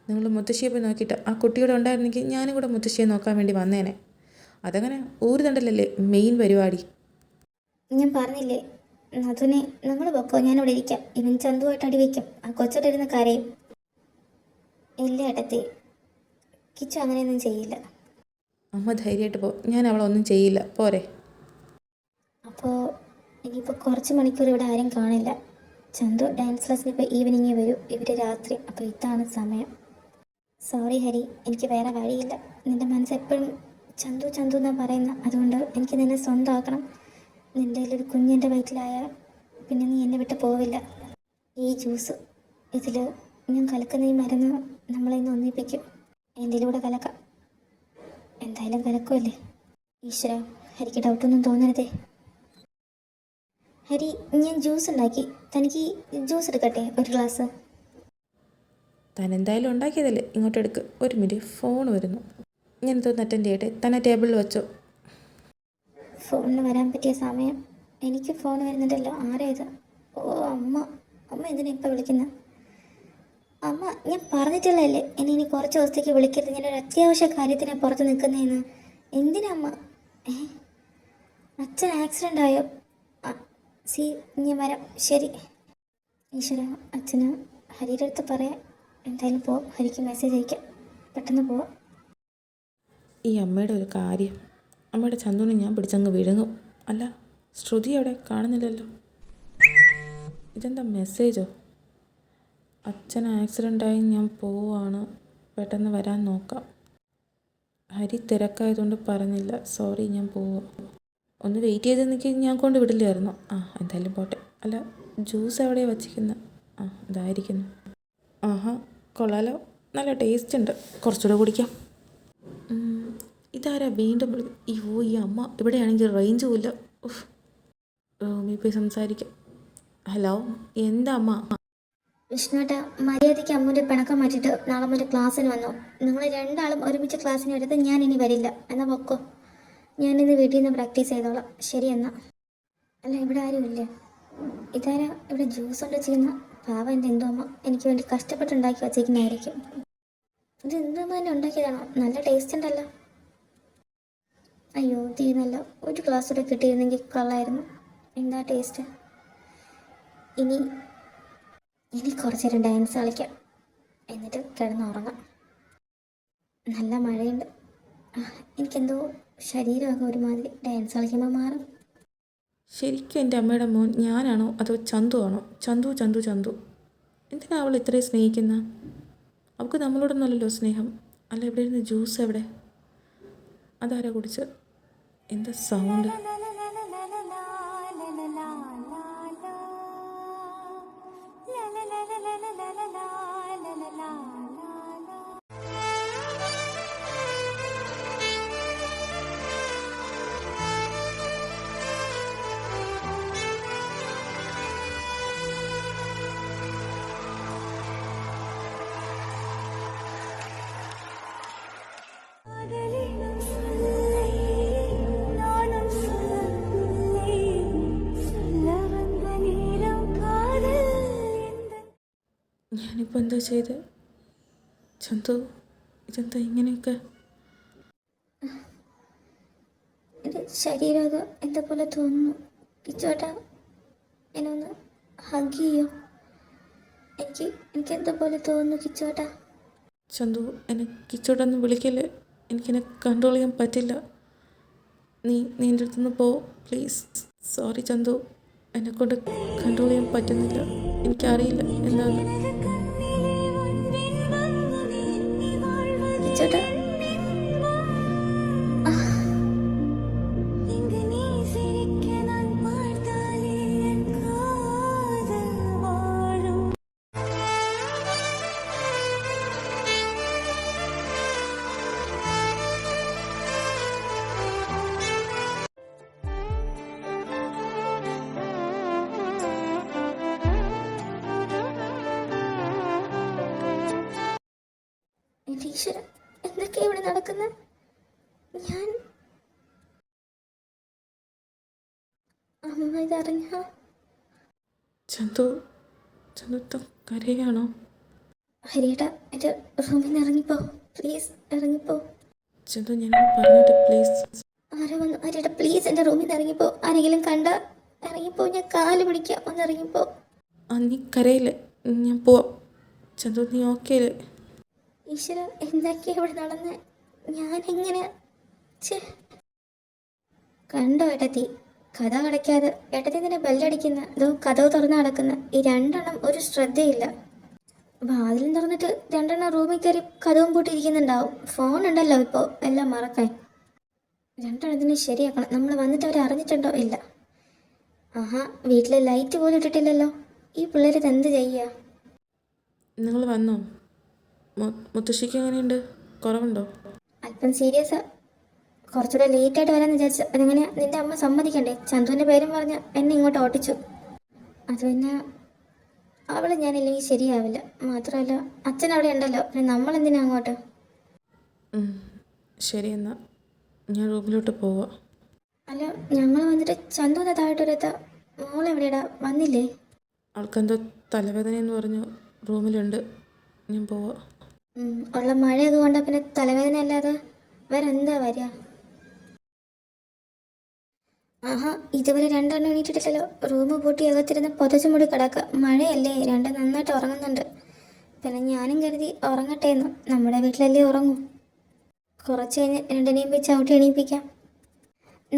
നിങ്ങൾ മുത്തശ്ശിയെ പോയി നോക്കിയിട്ട് ആ കുട്ടിയോടെ ഉണ്ടായിരുന്നെങ്കിൽ ഞാനും കൂടെ മുത്തശ്ശിയെ നോക്കാൻ വേണ്ടി വന്നേനെ. അതങ്ങനെ ഊരുതണ്ടല്ലേ മെയിൻ പരിപാടി. ഞാൻ പറഞ്ഞില്ലേ നതുനെ, നിങ്ങൾ പൊക്കോ, ഞാനിവിടെ ഇരിക്കാം. ഇവൻ ചന്തുവായിട്ട് അടി വയ്ക്കും. ആ കൊച്ചോട്ടിരുന്ന് കരയും. ഇല്ല ഏട്ടത്തി, കിച്ചു അങ്ങനെയൊന്നും ചെയ്യില്ല. അമ്മ ധൈര്യമായിട്ട് പോ. ഞാൻ അവളൊന്നും ചെയ്യില്ല. പോരെ. അപ്പോൾ ഇനിയിപ്പോൾ കുറച്ച് മണിക്കൂർ ഇവിടെ ആരും കാണില്ല. ചന്തു ഡാൻസ് ക്ലാസ്സിന് ഇപ്പോൾ ഈവനിങ്ങേ വരൂ. ഇവർ രാത്രി. അപ്പോൾ ഇതാണ് സമയം. സോറി ഹരി, എനിക്ക് വേറെ വഴിയില്ല. നിന്റെ മനസ്സ് എപ്പോഴും ചന്തു ചന്തു എന്നാണ് പറയുന്നത്. അതുകൊണ്ട് എനിക്ക് നിന്നെ സ്വന്തമാക്കണം. നിൻ്റെ ഒരു കുഞ്ഞിൻ്റെ വയറ്റിലായാൽ പിന്നെ നീ എന്നെ വിട്ട് പോവില്ല. ഈ ജ്യൂസ് ഇതിൽ ഞാൻ കലക്കുന്ന ഈ മരുന്ന് നമ്മളെ ഇന്ന് ഒന്നിപ്പിക്കും. എന്തിലൂടെ കലക്കാം, എന്തായാലും കലക്കുമല്ലേ. ഈശ്വര, ഹരിക്ക് ഡൗട്ടൊന്നും തോന്നരുതേ. ഹരി, ഞാൻ ജ്യൂസ് ഉണ്ടാക്കി. തനിക്ക് ജ്യൂസ് എടുക്കട്ടെ ഒരു ഗ്ലാസ്? താൻ എന്തായാലും ഉണ്ടാക്കിയതല്ലേ, ഇങ്ങോട്ട് എടുക്ക്. ഒരു മിനിറ്റ്, ഫോൺ വരുന്നു. ഞാനിതൊന്ന് അറ്റൻഡ് ചെയ്യട്ടെ. തന്നെ ടേബിളിൽ വെച്ചോ. ഫോണിന് വരാൻ പറ്റിയ സമയം. എനിക്ക് ഫോൺ വരുന്നുണ്ടല്ലോ. ആരാ ഇത്? ഓ, അമ്മ. അമ്മ എന്തിനാ ഇപ്പം വിളിക്കുന്നത്? അമ്മ, ഞാൻ പറഞ്ഞിട്ടുള്ളതല്ലേ എന്നെ ഇനി കുറച്ച് ദിവസത്തേക്ക് വിളിക്കരുത്. ഞാനൊരു അത്യാവശ്യ കാര്യത്തിനാണ് പുറത്ത് നിൽക്കുന്നതെന്ന്. എന്തിനാ അമ്മ? അച്ഛൻ ആക്സിഡൻ്റ് ആയോ? ഞാൻ വരാം. ശരി. ഈശ്വര, അച്ഛന് ഹരിയുടെ അടുത്ത് പറയാം. എന്തായാലും പോവാം. ഹരിക്ക് മെസ്സേജ് അയക്കാം. പെട്ടെന്ന് പോവാം. ഈ അമ്മയുടെ ഒരു കാര്യം, അമ്മയുടെ ചന്തുവിനെ ഞാൻ പിടിച്ചങ്ങ് വിഴുങ്ങും. അല്ല, ശ്രുതി അവിടെ കാണുന്നില്ലല്ലോ. ഇതെന്താ മെസ്സേജോ? അച്ഛൻ ആക്സിഡൻ്റായി, ഞാൻ പോവാണ്, പെട്ടെന്ന് വരാൻ നോക്കാം. ഹരി തിരക്കായതുകൊണ്ട് പറഞ്ഞില്ല. സോറി, ഞാൻ പോവാം. ഒന്ന് വെയിറ്റ് ചെയ്ത് നിൽക്കി, ഞാൻ കൊണ്ട് വിടില്ലായിരുന്നു. എന്തായാലും പോട്ടെ. അല്ല, ജ്യൂസ് എവിടെയാണ് വച്ചിരിക്കുന്നത്? ഇതായിരിക്കുന്നു. ആഹാ, കൊള്ളാലോ, നല്ല ടേസ്റ്റ് ഉണ്ട്. കുറച്ചുകൂടെ കുടിക്കാം. ഇതാരാ വീണ്ടും ഈ അമ്മ ഇവിടെയാണെങ്കിൽ റേഞ്ചും ഇല്ല. റൂമിൽ പോയി സംസാരിക്കാം. ഹലോ, എന്താ അമ്മ? വിഷ്ണുവേട്ട, മര്യാദയ്ക്ക് അമ്മൂൻ്റെ പിണക്കം മാറ്റിയിട്ട് നാളെ മുതൽ ക്ലാസ്സിന് വന്നു. നിങ്ങൾ രണ്ടാളും ഒരുമിച്ച് ക്ലാസ്സിന് വരുന്നത് ഞാൻ ഇനി വരില്ല. എന്നാൽ പൊക്കോ. ഞാനിന്ന് വീട്ടിൽ നിന്ന് പ്രാക്ടീസ് ചെയ്തോളാം. ശരി എന്നാ. അല്ല, ഇവിടെ ആരും ഇല്ലേ? ഇതാരാ ഇവിടെ ജ്യൂസ് കൊണ്ട് ചെയ്യുന്ന? പാവ എൻ്റെ എന്തോ അമ്മ എനിക്ക് വേണ്ടി കഷ്ടപ്പെട്ടുണ്ടാക്കി വച്ചിരിക്കുന്നതായിരിക്കും. ഇത് എന്തോമ്മ തന്നെ ഉണ്ടാക്കിയതാണോ? നല്ല ടേസ്റ്റ് ഉണ്ടല്ലോ. അയ്യോ, തീർന്നല്ല. ഒരു ഗ്ലാസ് കൂടെ കിട്ടിയിരുന്നെങ്കിൽ കൊള്ളായിരുന്നു. എന്താ ടേസ്റ്റ്. ഇനി കുറച്ച് നേരം ഡാൻസ് കളിക്കാം, എന്നിട്ട് കിടന്നുറങ്ങാം. നല്ല മഴയുണ്ട്. എനിക്കെന്തോ ശരീരമൊക്കെ ഒരുമാതിരി ഡാൻസ് കളിക്കുമ്പോൾ മാറും. ശരിക്കും എൻ്റെ അമ്മയുടെ മോൻ ഞാനാണോ അതോ ചന്തു ആണോ? ചന്തു ചന്തു ചന്തു. എന്തിനാ അവൾ ഇത്രയും സ്നേഹിക്കുന്ന? അവൾക്ക് നമ്മളോടൊന്നുമല്ലല്ലോ സ്നേഹം. അല്ല, ഇവിടെ ഇരുന്ന് ജ്യൂസ് എവിടെ? അതാരാ കുടിച്ച്? എന്താ സൗണ്ട്? ഞാനിപ്പോൾ എന്താ ചെയ്ത്? ചന്തു, ഇതെന്താ ഇങ്ങനെയൊക്കെ? എൻ്റെ ശരീരമൊക്കെ എന്താ പോലെ തോന്നുന്നു. കിച്ചോട്ടാ, എന്നെ ഒന്ന് ഹഗ് ചെയ്യോ? എനിക്ക് എന്താ പോലെ തോന്നുന്നു കിച്ചോട്ടാ. ചന്തു, എന്നെ കിച്ചോട്ടൊന്നും വിളിക്കല്ലേ. എനിക്കെന്നെ കൺട്രോൾ ചെയ്യാൻ പറ്റില്ല. നീ എൻ്റെ അടുത്തുനിന്ന് പോ പ്ലീസ്. സോറി ചന്തു, എന്നെക്കൊണ്ട് കൺട്രോൾ ചെയ്യാൻ പറ്റുന്നില്ല. എനിക്കറിയില്ല എന്താണ്. കിച്ചോട്ടാ, എൻ്റെ ഈശ്വര, എന്തൊക്കെയാ ഇവിടെ നടക്കുന്നത്? ഞാൻ അമ്മ ഇതറിഞ്ഞ? ചന്തു, ചന്തു കരയാണോ? ഹരിയേട്ടാ, എൻ്റെ റൂമിൽ നിന്ന് ഇറങ്ങിപ്പോ പ്ലീസ്. ഇറങ്ങിപ്പോ. ചന്തു, ഞാനൊന്ന് പറഞ്ഞോട്ടെ പ്ലീസ്. ആരാ വന്നു? ഹരിയേട്ടാ പ്ലീസ്, എൻ്റെ റൂമിൽ നിന്ന് ഇറങ്ങിപ്പോ. ആരെങ്കിലും കണ്ട ഇറങ്ങിപ്പോ. ഞാൻ കാല് പിടിക്കാം, ഒന്ന് ഇറങ്ങിപ്പോ. നീ കരയില്ലേ, ഞാൻ പോവാം. ചന്തു, നീ ഓക്കെ അല്ലേ? ഈശ്വര, എന്തൊക്കെയാ ഇവിടെ നടന്ന്? ഞാനെങ്ങനെ? കണ്ടോ ഏട്ടത്തി, കഥ അടയ്ക്കാതെ ഏട്ടത്തി തന്നെ ബെല്ലടിക്കുന്ന, അതോ കഥവ് തുറന്ന് നടക്കുന്ന, ഈ രണ്ടെണ്ണം ഒരു ശ്രദ്ധയില്ല. വാതിലും തുറന്നിട്ട് രണ്ടെണ്ണം റൂമിൽ കയറി കതവും പൂട്ടിയിരിക്കുന്നുണ്ടാവും. ഫോൺ ഉണ്ടല്ലോ ഇപ്പോൾ എല്ലാം മറക്കാൻ. രണ്ടെണ്ണത്തിന് ശരിയാക്കണം. നമ്മൾ വന്നിട്ട് അവർ അറിഞ്ഞിട്ടുണ്ടോ? ഇല്ല. ആഹാ, വീട്ടിലെ ലൈറ്റ് പോലും ഇട്ടിട്ടില്ലല്ലോ. ഈ പിള്ളേർ ഇതെന്ത് ചെയ്യുക? നിങ്ങൾ വന്നോ? മുത്തശ്ശിക്ക് എങ്ങനെയുണ്ട്? കുറവുണ്ടോ? അല്പം സീരിയസാ. കുറച്ചുകൂടെ ലേറ്റായിട്ട് വരാമെന്ന് വിചാരിച്ചു. അതെങ്ങനെയാ? നിന്റെ അമ്മ സമ്മതിക്കണ്ടേ? ചന്തുവിൻ്റെ പേരും പറഞ്ഞ് എന്നെ ഇങ്ങോട്ട് ഓട്ടിച്ചു. അത് പിന്നെ അവൾ ഞാനില്ലെങ്കിൽ ശരിയാവില്ല. മാത്രമല്ല അച്ഛൻ അവിടെ ഉണ്ടല്ലോ, പിന്നെ നമ്മളെന്തിനാ അങ്ങോട്ട്? ശരി, എന്നാൽ ഞാൻ റൂമിലോട്ട് പോവാം. അല്ല, ഞങ്ങൾ വന്നിട്ട് ചന്തു താഴോട്ടൊരെത്ത മോളെവിടെയാടാ? വന്നില്ലേ? ആൾക്കെന്തോ തലവേദനയെന്ന് പറഞ്ഞു റൂമിലുണ്ട്. ഞാൻ പോവാം. ഉള്ള മഴയൊക്കെ കൊണ്ടാ പിന്നെ തലവേദന അല്ലാതെ വേറെ എന്താ വരിക? ആഹാ, ഇതുവരെ രണ്ടെണ്ണം എണീറ്റിട്ടില്ലല്ലോ. റൂം പൂട്ടി അകത്തിരുന്ന് പുതച്ചു മൂടി കിടക്കുക. മഴയല്ലേ, രണ്ട് നന്നായിട്ട് ഉറങ്ങുന്നുണ്ട്. പിന്നെ ഞാനും കരുതി ഉറങ്ങട്ടെ എന്ന്. നമ്മുടെ വീട്ടിലല്ലേ ഉറങ്ങും. കുറച്ച് കഴിഞ്ഞ് രണ്ടിനെയും പോയി ചവിട്ടി എണീപ്പിക്കാം.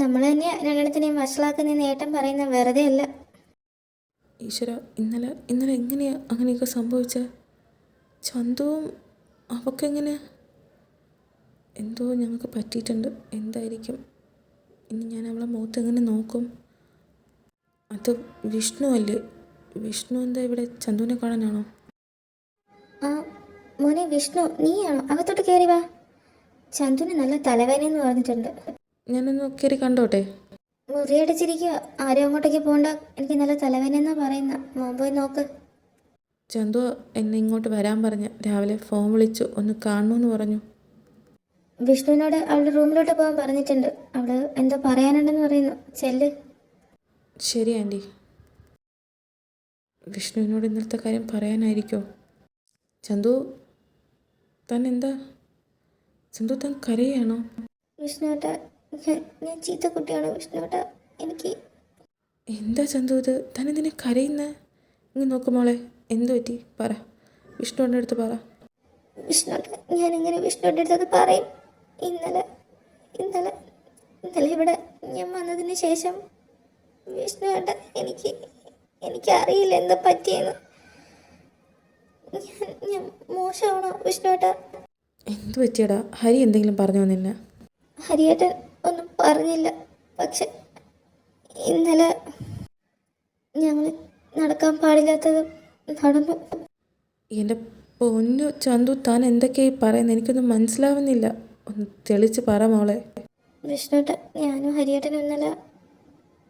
നമ്മൾ തന്നെ രണ്ടെണ്ണത്തിനെയും വഷളാക്കുന്നതെന്ന് ഏട്ടൻ പറയുന്നത് വെറുതെ അല്ല. ഈശ്വര, ഇന്നലെ എങ്ങനെയാ അങ്ങനെയൊക്കെ സംഭവിച്ചത്? ചന്തുവും അവക്കെങ്ങനെ? എന്തോ ഞങ്ങൾക്ക് പറ്റിയിട്ടുണ്ട്. എന്തായിരിക്കും ഇനി? ഞാൻ അവളെ മുഖത്ത് എങ്ങനെ നോക്കും? അത് വിഷ്ണു അല്ലേ? വിഷ്ണു എന്താ ഇവിടെ? ചന്തുവിനെ കാണാനാണോ? ആ മോനെ വിഷ്ണു, നീയാണോ? അകത്തോട്ട് കയറി വാ. ചന്തുവിന് നല്ല തലവേദനയെന്ന് പറഞ്ഞിട്ടുണ്ട്. ഞാനൊന്ന് കയറി കണ്ടോട്ടെ? മുറിയടിച്ചിരിക്കുക. ആരും അങ്ങോട്ടേക്ക് പോകണ്ട. എനിക്ക് നല്ല തലവേദന പറയുന്ന. മോൻ പോയി നോക്ക്. ചന്തു എന്നെ ഇങ്ങോട്ട് വരാൻ പറഞ്ഞ് രാവിലെ ഫോൺ വിളിച്ചു, ഒന്ന് കാണണമെന്ന് പറഞ്ഞു. വിഷ്ണുവിനോട് അവളുടെ റൂമിലോട്ട് പോകാൻ പറഞ്ഞിട്ടുണ്ട്. അവള് എന്തോ പറയാനുണ്ടെന്ന് പറയുന്നു. ചെല്ല്. ശരി ആൻറ്റി. വിഷ്ണുവിനോട് ഇന്നലത്തെ കാര്യം പറയാനായിരിക്കോ? ചന്തു, താൻ എന്താ? ചന്തു, താൻ കരയാണോ? വിഷ്ണുവേട്ട, ഞാൻ ചീത്ത കുട്ടിയാണ് വിഷ്ണുവേട്ട. എനിക്ക് എന്താ ചന്തു ഇത്? താൻ എന്തിനാ കരയുന്നേ? ഇങ്ങ് നോക്കുമോളെ, എന്തു പറ്റി? പറ, വിഷ്ണുവിൻ്റെ അടുത്ത് പറ. വിഷ്ണുവേട്ട, ഞാനിങ്ങനെ വിഷ്ണുവിൻ്റെ അടുത്തത് പറയും. ഇന്നലെ ഇന്നലെ ഇന്നലെ ഇവിടെ ഞാൻ വന്നതിന് ശേഷം വിഷ്ണുവേട്ട, എനിക്കറിയില്ല എന്താ പറ്റിയെന്ന്. ഞാൻ മോശമാണോ വിഷ്ണുവേട്ട? എന്തു പറ്റിയടാ? ഹരി എന്തെങ്കിലും പറഞ്ഞോ നിന്നെ? ഹരിയേട്ടൻ ഒന്നും പറഞ്ഞില്ല. പക്ഷെ ഇന്നലെ ഞങ്ങൾ നടക്കാൻ പാടില്ലാത്തത് നടന്നു. എൻ്റെ പൊന്നു ചന്തു, താൻ എന്തൊക്കെയായി പറയുന്നത്? എനിക്കൊന്നും മനസ്സിലാവുന്നില്ല. ഒന്ന് തെളിച്ച് പറ മോളെ. വിഷ്ണുവേട്ടൻ, ഞാനും ഹരിയേട്ടനും ഇന്നലെ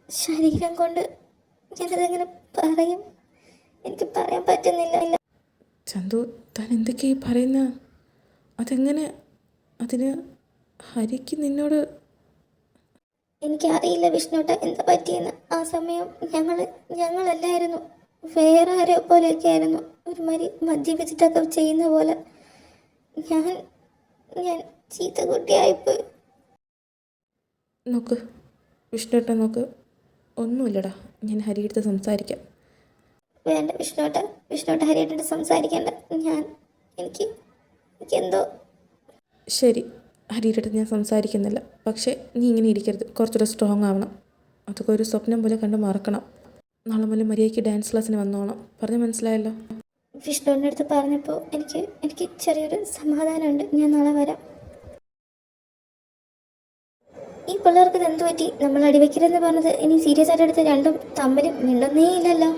ശരീരം കൊണ്ട് ഞാനതെങ്ങനെ പറയും? എനിക്ക് പറയാൻ പറ്റുന്നില്ല. ചന്തു, താൻ എന്തൊക്കെയായി പറയുന്നത്? അതെങ്ങനെ? അതിന് ഹരിക്ക് നിന്നോട്? എനിക്കറിയില്ല വിഷ്ണുവേട്ട എന്താ പറ്റിയെന്ന്. ആ സമയം ഞങ്ങളല്ലായിരുന്നു, വേറെ ആരോ പോലെയൊക്കെ ആയിരുന്നു. ഒരുമാതിരി മദ്യപിച്ചിട്ടൊക്കെ ചെയ്യുന്ന പോലെ. ഞാൻ ചീത്ത കുട്ടിയായിപ്പോയി. നോക്ക് വിഷ്ണുവേട്ട, നോക്ക്. ഒന്നുമില്ലടാ, ഞാൻ ഹരിയെടുത്ത് സംസാരിക്കാം. വേണ്ട വിഷ്ണുവേട്ട ഹരിയേട്ടൻ സംസാരിക്കേണ്ട. എനിക്കെന്തോ. ശരി, ഹരിയുടെ അടുത്ത് ഞാൻ സംസാരിക്കുന്നില്ല. പക്ഷേ നീ ഇങ്ങനെ ഇരിക്കരുത്, കുറച്ചുകൂടെ സ്ട്രോങ് ആവണം. അതൊക്കെ ഒരു സ്വപ്നം പോലെ കണ്ട് മറക്കണം. നാളെ മുതൽ മര്യാദയ്ക്ക് ഡാൻസ് ക്ലാസ്സിന് വന്നോണം. പറഞ്ഞ് മനസ്സിലായല്ലോ? വിഷ്ണുവിൻ്റെ അടുത്ത് പറഞ്ഞപ്പോൾ എനിക്ക് ചെറിയൊരു സമാധാനമുണ്ട്. ഞാൻ നാളെ വരാം. ഈ പിള്ളേർക്ക് ഇതെന്തു പറ്റി? നമ്മൾ അടിവെക്കരുതെന്ന് പറഞ്ഞത് ഇനി സീരിയസ് ആയിട്ട് എടുത്ത് രണ്ടും തമ്മിൽ മിണ്ടുന്നേ ഇല്ലല്ലോ.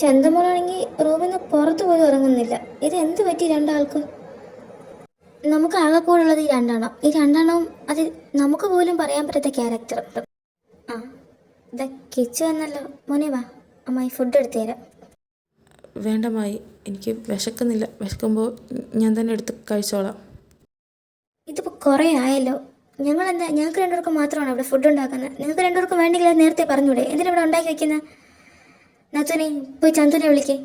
ചന്തമോളാണെങ്കിൽ റൂമിൽ നിന്ന് പുറത്തു പോലും ഇറങ്ങുന്നില്ല. ഇത് എന്ത് പറ്റി രണ്ടാൾക്ക്? നമുക്ക് ആകെക്കൂടുള്ളത് ഈ രണ്ടെണ്ണം. ഈ രണ്ടെണ്ണവും അത് നമുക്ക് പോലും പറയാൻ പറ്റാത്ത ക്യാരക്ടർ. ആ ഇതാ കിച്ചു വന്നല്ലോ. മോനെ വാ, അമ്മായി ഫുഡ് എടുത്തു തരാം. വേണ്ടമായി, എനിക്ക് വിശക്കുന്നില്ല. വിശക്കുമ്പോൾ ഞാൻ തന്നെ എടുത്ത് കഴിച്ചോളാം. ഇതിപ്പോൾ കുറേ ആയല്ലോ. ഞങ്ങൾക്ക് രണ്ടുപേർക്കും മാത്രമാണ് ഇവിടെ ഫുഡ് ഉണ്ടാക്കുന്നത്. നിങ്ങൾക്ക് രണ്ടുപേർക്കും വേണ്ടെങ്കിൽ അത് നേരത്തെ പറഞ്ഞൂടെ? എന്തിനാ ഇവിടെ ഉണ്ടാക്കി വെക്കുന്നത്? നത്തുനെ പോയി ചന്തുനെ വിളിക്കേ.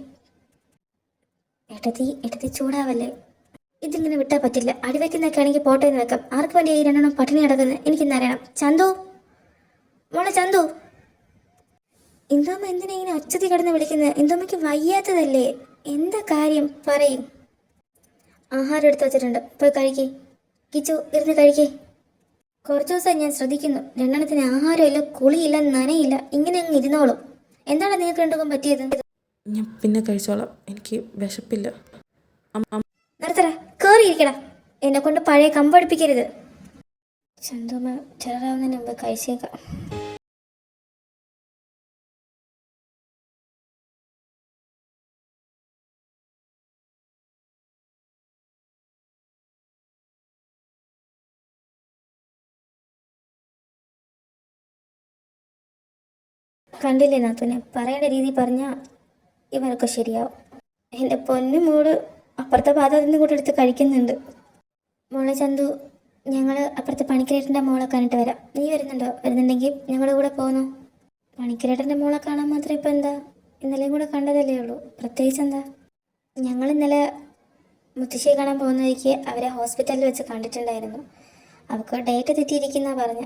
ഏട്ടത്തി ചൂടാവല്ലേ. ഇതിങ്ങനെ വിട്ടാൽ പറ്റില്ല. അടിവെക്കുന്നൊക്കെ ആണെങ്കിൽ പോട്ടെ എന്ന് വെക്കാം. ആർക്ക് വേണ്ടി ഈ രണ്ടെണ്ണം പട്ടിണി കിടക്കുന്നത് എനിക്കിന്ന് അറിയണം. ചന്തു, മോളെ ചന്തു. ഇന്ദോമ്മ എന്തിനാ ഇങ്ങനെ അച്ചത്തി കിടന്ന് വിളിക്കുന്നത്? ഇന്ദോമ്മയ്ക്ക് വയ്യാത്തതല്ലേ? എന്താ കാര്യം പറയും. ആഹാരം എടുത്ത് വെച്ചിട്ടുണ്ട്, പോയി കഴിക്കേ. കിച്ചു, ഇരുന്ന് കഴിക്കേ. കുറച്ച് ദിവസം ഞാൻ ശ്രദ്ധിക്കുന്നു, രണ്ടെണ്ണത്തിന് ആഹാരമില്ല, കുളിയില്ല, നനയില്ല, ഇങ്ങനെ അങ്ങ് ഇരുന്നോളും. എന്താണ് നിങ്ങൾക്ക് രണ്ടും പറ്റിയത്? ഞാൻ പിന്നെ കഴിച്ചോളാം, എനിക്ക് വിശപ്പില്ല. നിർത്തറ, കയറിയിരിക്കടാ. എന്നെ കൊണ്ട് പഴയ കമ്പടിപ്പിക്കരുത്. ചന്തുമ്മ ചെറുതാവുന്നതിന് മുമ്പ് കഴിച്ചേക്കാം. കണ്ടില്ലേ നാത്തൂനെ, പറയേണ്ട രീതി പറഞ്ഞാൽ ഇവരൊക്കെ ശരിയാവും. എൻ്റെ പൊന്നു മോള് അപ്പുറത്തെ പാത്രത്തിൽ നിന്ന് കൂടെ എടുത്ത് കഴിക്കുന്നുണ്ട്. മോളെ ചന്തു, ഞങ്ങൾ അപ്പുറത്തെ പണിക്കരേട്ടൻ്റെ മോളെ കണ്ടിട്ട് വരാം. നീ വരുന്നുണ്ടോ? വരുന്നുണ്ടെങ്കിൽ ഞങ്ങളുടെ കൂടെ പോന്നോ? പണിക്കരേട്ടൻ്റെ മോളെ കാണാൻ മാത്രം ഇപ്പം എന്താ? ഇന്നലെയും കൂടെ കണ്ടതല്ലേ ഉള്ളൂ, പ്രത്യേകിച്ച് എന്താ? ഞങ്ങൾ ഇന്നലെ മുത്തശ്ശിയെ കാണാൻ പോകുന്ന വഴിക്ക് അവരെ ഹോസ്പിറ്റലിൽ വെച്ച് കണ്ടിട്ടുണ്ടായിരുന്നു. അവൾക്ക് ഡേറ്റ് തെറ്റിയിരിക്കുന്ന പറഞ്ഞ.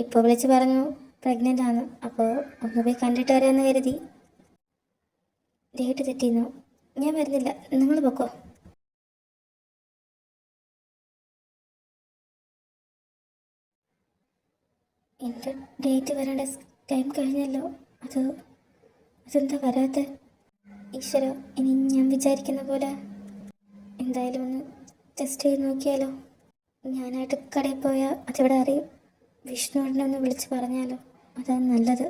ഇപ്പോൾ വിളിച്ച് പറഞ്ഞു പ്രഗ്നൻ്റ് ആണ്. അപ്പോൾ ഒന്ന് പോയി കണ്ടിട്ട് വരാമെന്ന് കരുതി. ഡേറ്റ് തെറ്റിയെന്നോ? ഞാൻ വരുന്നില്ല, നിങ്ങൾ പൊക്കോ. എൻ്റെ ഡേറ്റ് വരേണ്ട ടൈം കഴിഞ്ഞല്ലോ. അതെന്താ വരാത്ത? ഈശ്വര, ഇനി ഞാൻ വിചാരിക്കുന്ന പോലെ എന്തായാലും ഒന്ന് ടെസ്റ്റ് ചെയ്ത് നോക്കിയാലോ? ഞാനായിട്ട് കടയിൽ പോയാൽ അതിവിടെ അറിയും. വിഷ്ണുവിനെ ഒന്ന് വിളിച്ച് പറഞ്ഞാലോ? അതാണ് നല്ലത്.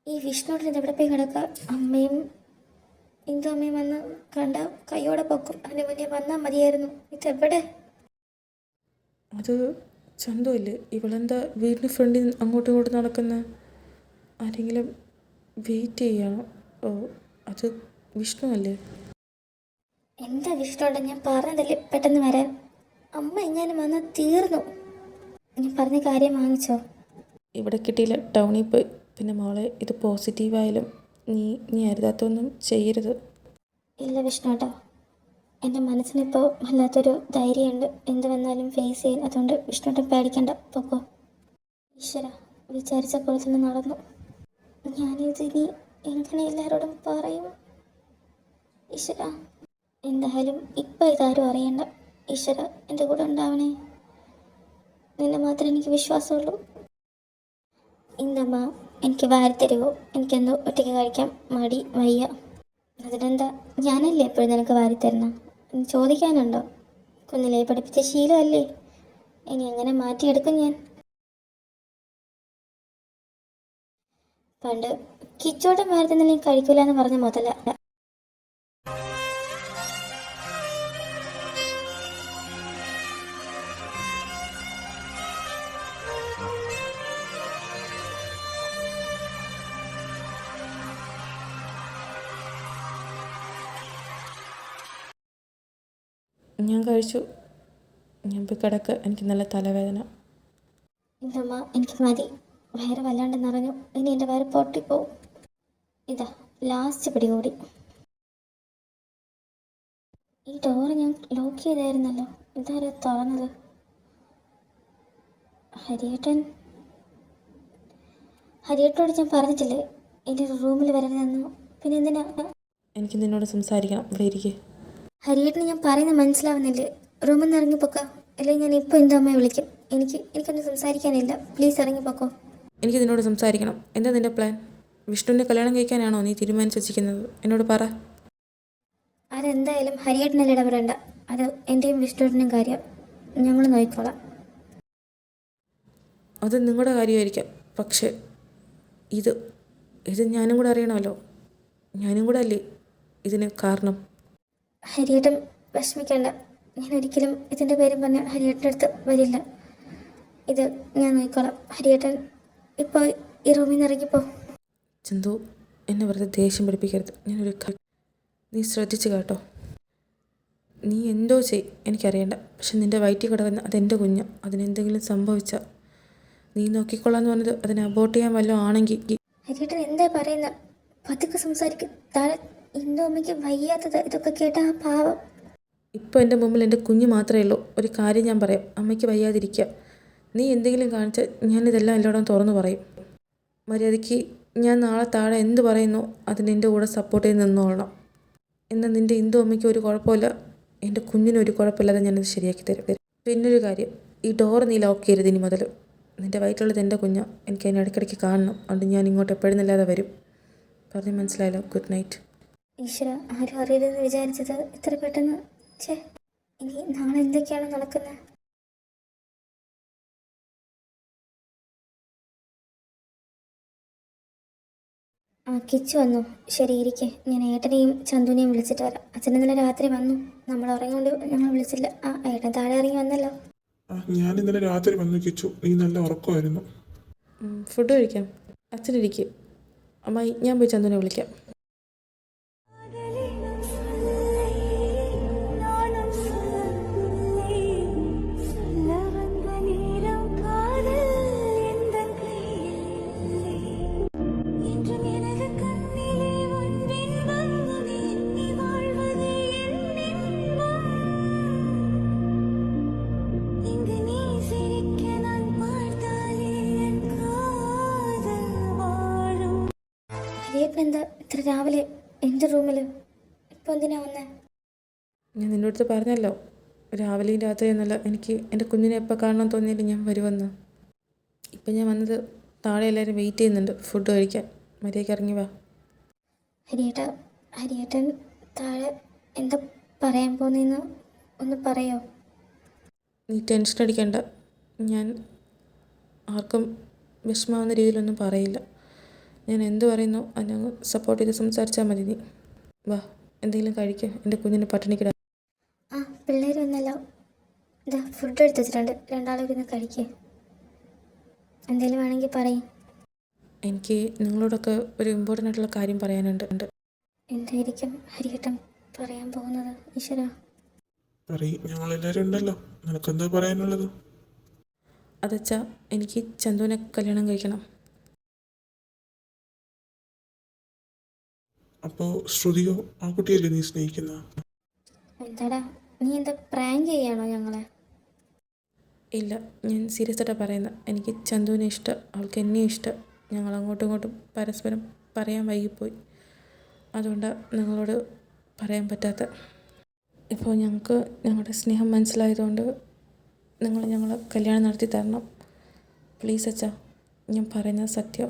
ഈ വിഷ്ണുവിന് ഇതെവിടെ പോയി കിടക്കുക? അമ്മയും ഇന്ദു അമ്മയും വന്ന് കണ്ട കൈയോടെ പൊക്കും. അതിന് മുന്നേ വന്നാൽ മതിയായിരുന്നു. ഇതെവിടെ? അത് ചന്തു ഇല്ലേ? ഇവളെന്താ വീടിന് ഫ്രണ്ടിൽ അങ്ങോട്ടും ഇങ്ങോട്ടും നടക്കുന്ന? ആരെങ്കിലും വെയിറ്റ് ചെയ്യണോ? ഓ, അത് വിഷ്ണു അല്ലേ? എന്താ വിഷ്ണുവിടെ? ഞാൻ പറഞ്ഞതല്ലേ പെട്ടെന്ന് വരാൻ. അമ്മ എങ്ങാനും വന്നാൽ തീർന്നു. ഞാൻ പറഞ്ഞ കാര്യം വാങ്ങിച്ചോ? ഇവിടെ കിട്ടിയില്ല, ടൗണിൽ പോയി. പിന്നെ മോളെ, ഇത് പോസിറ്റീവായാലും നീ അരുതാത്തൊന്നും ചെയ്യരുത്. ഇല്ല വിഷ്ണുട്ടാ, എൻ്റെ മനസ്സിനിപ്പോൾ വല്ലാത്തൊരു ധൈര്യമുണ്ട് എന്ത് വന്നാലും ഫേസ് ചെയ്യാൻ. അതുകൊണ്ട് വിഷ്ണുട്ടൻ പേടിക്കണ്ട, പൊക്കോ. ഈശ്വര, വിചാരിച്ച പോലെ തന്നെ നടന്നു. ഞാനിതിനി എങ്ങനെ എല്ലാവരോടും പറയും? ഈശ്വര, എന്തായാലും ഇപ്പം ഇതാരും അറിയണ്ട. ഈശ്വര, എൻ്റെ കൂടെ ഉണ്ടാവണേ. നിന്നെ മാത്രമേ എനിക്ക് വിശ്വാസമുള്ളൂ. ഇന്നമ്മ എനിക്ക് വാരിത്തരുമോ? എനിക്കെന്തോ ഒറ്റയ്ക്ക് കഴിക്കാൻ മടി, വയ്യ. അതിനെന്താ, ഞാനല്ലേ എപ്പോഴും നിനക്ക് വാരിത്തരണം? ചോദിക്കാനുണ്ടോ? കുഞ്ഞിലേ പഠിപ്പിച്ച ശീലമല്ലേ, ഇനി എങ്ങനെ മാറ്റിയെടുക്കും ഞാൻ? പണ്ട് കിച്ചോട്ടം വാരിത്തന്നെങ്കിൽ കഴിക്കൂല എന്ന് പറഞ്ഞ മുതല. ഞാൻ കഴിച്ചു. ഞാൻ പോയി കിടക്കുക, എനിക്ക് നല്ല തലവേദന. ഇല്ലമ്മ, എനിക്ക് മതി. വയറ് വല്ലാണ്ട് നിറഞ്ഞു. ഇനി എൻ്റെ വയറ് പൊട്ടിപ്പോവും. ഇതാ ലാസ്റ്റ് പിടികൂടി. ഈ ഡോറ് ഞാൻ ലോക്ക് ചെയ്തായിരുന്നല്ലോ, ഇതാരാ തുറന്നത്? ഹരിയേട്ടനോട് ഞാൻ പറഞ്ഞിട്ടില്ലേ എൻ്റെ റൂമിൽ വരരുതെന്നു? പിന്നെ എന്തിനാ? എനിക്ക് നിന്നോട് സംസാരിക്കണം, ഇവിടെ ഇരിക്കേ. ഹരിയേട്ടന് ഞാൻ പറയുന്നത് മനസ്സിലാവുന്നില്ലേ? റൂമിൽ നിന്ന് ഇറങ്ങിപ്പോക്കോ, അല്ലെങ്കിൽ ഞാൻ ഇപ്പോൾ എൻ്റെ അമ്മയെ വിളിക്കും. എനിക്കൊന്നും സംസാരിക്കാനില്ല, പ്ലീസ് ഇറങ്ങിപ്പോക്കോ. എനിക്ക് നിന്നോട് സംസാരിക്കണം. എന്താ നിൻ്റെ പ്ലാൻ? വിഷ്ണുവിൻ്റെ കല്യാണം കഴിക്കാനാണോ നീ തീരുമാനിച്ച് വെച്ചിരിക്കുന്നത്? എന്നോട് പറ. അതെന്തായാലും ഹരിയേട്ടനല്ല ഇടപെടേണ്ട. അത് എൻ്റെയും വിഷ്ണുവിൻ്റെയും കാര്യം. ഞങ്ങൾ നോക്കിക്കോളാം. അത് നിങ്ങളുടെ കാര്യമായിരിക്കാം, പക്ഷേ ഇത് ഞാനും കൂടെ അറിയണമല്ലോ. ഞാനും കൂടെ അല്ലേ ഇതിന് കാരണം. ഹരിയേട്ടൻ വിഷമിക്കേണ്ട. ഞാൻ ഒരിക്കലും ഇതിൻ്റെ പേരും പറഞ്ഞ് ഹരിയേട്ടൻ്റെ അടുത്ത് വരില്ല. ഇത് ഞാൻ നോക്കിക്കോളാം. ഹരിയേട്ടൻ ഇപ്പോൾ ഈ റൂമിൽ നിന്ന് ഇറങ്ങിപ്പോ. ചന്തു, എന്നെ വെറുതെ ദേഷ്യം പഠിപ്പിക്കരുത്. നീ ശ്രദ്ധിച്ച് കേട്ടോ. നീ എന്തോ എനിക്കറിയണ്ട. പക്ഷെ നിൻ്റെ വയറ്റിൽ കിടക്കുന്ന അതെൻ്റെ കുഞ്ഞ്. അതിനെന്തെങ്കിലും സംഭവിച്ചാൽ നീ നോക്കിക്കൊള്ളാന്ന് പറഞ്ഞത് അതിനെ അബോർട്ട് ചെയ്യാൻ വല്ലതും ആണെങ്കിൽ. ഹരിയേട്ടൻ എന്താ പറയുന്നത്? പതുക്കെ സംസാരിക്കും. താഴെ എന്തോ അമ്മയ്ക്ക് വയ്യാത്തത്. ഇതൊക്കെ കേട്ടാ ആ പാവം. ഇപ്പോൾ എൻ്റെ മുമ്പിൽ എൻ്റെ കുഞ്ഞ് മാത്രമേ ഉള്ളൂ. ഒരു കാര്യം ഞാൻ പറയാം, അമ്മയ്ക്ക് വയ്യാതിരിക്കുക. നീ എന്തെങ്കിലും കാണിച്ചാൽ ഞാനിതെല്ലാം എല്ലായിടവും തുറന്നു പറയും. മര്യാദയ്ക്ക് ഞാൻ നാളെ താഴെ എന്ത് പറയുന്നു അതിന് എൻ്റെ കൂടെ സപ്പോർട്ട് ചെയ്ത് നിന്നോളണം. എന്നാൽ നിൻ്റെ ഇന്ദു അമ്മയ്ക്ക് ഒരു കുഴപ്പമില്ല, എൻ്റെ കുഞ്ഞിനൊരു കുഴപ്പമില്ലാതെ ഞാനത് ശരിയാക്കി തരും. പിന്നൊരു കാര്യം, ഈ ഡോർ നീ ലോക്ക് ചെയ്യരുത് ഇനി മുതൽ. നിൻ്റെ വയറ്റുള്ളത് എൻ്റെ കുഞ്ഞാണ്. എനിക്ക് അതിന് ഇടയ്ക്കിടയ്ക്ക് കാണണം. അതുകൊണ്ട് ഞാൻ ഇങ്ങോട്ട് എപ്പോഴുന്നില്ലാതെ വരും. പറഞ്ഞ് മനസ്സിലായല്ലോ. Good night. ഈശ്വര, ആരും അറിയരുതെന്ന് വിചാരിച്ചത് ഇത്ര പെട്ടെന്ന്. ഛേ, ഇനി നാളെ എന്തൊക്കെയാണ് നടക്കുന്നത്? ആ, കിച്ചു വന്നു. ശരി, ഇരിക്കെ. ഞാൻ ഏട്ടനെയും ചന്തുവിനെയും വിളിച്ചിട്ട് വരാം. അച്ഛൻ ഇന്നലെ രാത്രി വന്നു. നമ്മൾ ഉറങ്ങിക്കൊണ്ട് ഞങ്ങൾ വിളിച്ചില്ല. ആ, ഏട്ടൻ താഴെ ഇറങ്ങി വന്നല്ലോ. ഞാൻ ഇന്നലെ രാത്രി വന്നു കിച്ചു, നീ നല്ല ഉറക്കമായിരുന്നു. ഫുഡ് കഴിക്കാം. അച്ഛനിരിക്കും. അമ്മായി, ഞാൻ പോയി ചന്തുവിനെ വിളിക്കാം. ഹരിയേട്ടൻ എന്താ ഇത്ര രാവിലെ എൻ്റെ റൂമിൽ? ഇപ്പം എന്തിനാ വന്നേ? ഞാൻ നിൻ്റെ അടുത്ത് പറഞ്ഞല്ലോ, രാവിലെയും രാത്രിയൊന്നുമല്ല, എനിക്ക് എൻ്റെ കുഞ്ഞിനെ എപ്പോൾ കാണാൻ തോന്നിയാലും ഞാൻ വരുമെന്ന്. ഇപ്പം ഞാൻ വന്നത് താഴെ എല്ലാവരും വെയിറ്റ് ചെയ്യുന്നുണ്ട് ഫുഡ് കഴിക്കാൻ. മര്യാദയ്ക്ക് ഇറങ്ങി വാ. ഹരിയേട്ടൻ താഴെ എന്താ പറയാൻ പോകുന്നതെന്ന് ഒന്ന് പറയോ? നീ ടെൻഷൻ അടിക്കണ്ട. ഞാൻ ആർക്കും വിഷമാവുന്ന രീതിയിലൊന്നും പറയില്ല. ഞാൻ എന്ത് പറയുന്നു അതിനങ്ങ് സപ്പോർട്ട് ചെയ്ത് സംസാരിച്ചാൽ മതി. നീ വാ, എന്തെങ്കിലും കഴിക്കുക. എൻ്റെ കുഞ്ഞിനെ പട്ടിണിക്കിടാം. ആ, പിള്ളേർ വന്നല്ലോ. ഇതാ ഫുഡ് എടുത്ത് വെച്ചിട്ടുണ്ട്, രണ്ടാളും ഇരുന്ന് കഴിക്കുക. എന്തെങ്കിലും വേണമെങ്കിൽ പറയും. എനിക്ക് നിങ്ങളോടൊക്കെ ഒരു ഇമ്പോർട്ടൻ്റ് ആയിട്ടുള്ള കാര്യം പറയാനുണ്ട്. എന്തായിരിക്കും ഹരിയേട്ടൻ പറയാൻ പോകുന്നത്? ഈശ്വര. ഞങ്ങളെല്ലാവരും ഉണ്ടല്ലോ, നിനക്കെന്താ പറയാനുള്ളത്? അതച്ചാ, എനിക്ക് ചന്തുവിനെ കല്യാണം കഴിക്കണം. അപ്പോൾ ശ്രുതിയോ, ആ കുട്ടിയല്ലേ നീ സ്നേഹിക്കുന്ന? എന്താടാ, നീ എന്താ പ്രാങ്ക് ചെയ്യാണോ ഞങ്ങളെ? ഇല്ല, ഞാൻ സീരിയസ് ആയിട്ടാണ് പറയുന്നത്. എനിക്ക് ചന്തുവിനെ ഇഷ്ടം, അവൾക്ക് എന്നെയും ഇഷ്ടം. ഞങ്ങൾ അങ്ങോട്ടും ഇങ്ങോട്ടും പരസ്പരം പറയാൻ വൈകിപ്പോയി. അതുകൊണ്ടാണ് നിങ്ങളോട് പറയാൻ പറ്റാത്ത. ഇപ്പോൾ ഞങ്ങൾക്ക് ഞങ്ങളുടെ സ്നേഹം മനസ്സിലായതുകൊണ്ട് നിങ്ങൾ ഞങ്ങളെ കല്യാണം നടത്തി തരണം. പ്ലീസ് അച്ഛാ, ഞാൻ പറയുന്നത് സത്യം.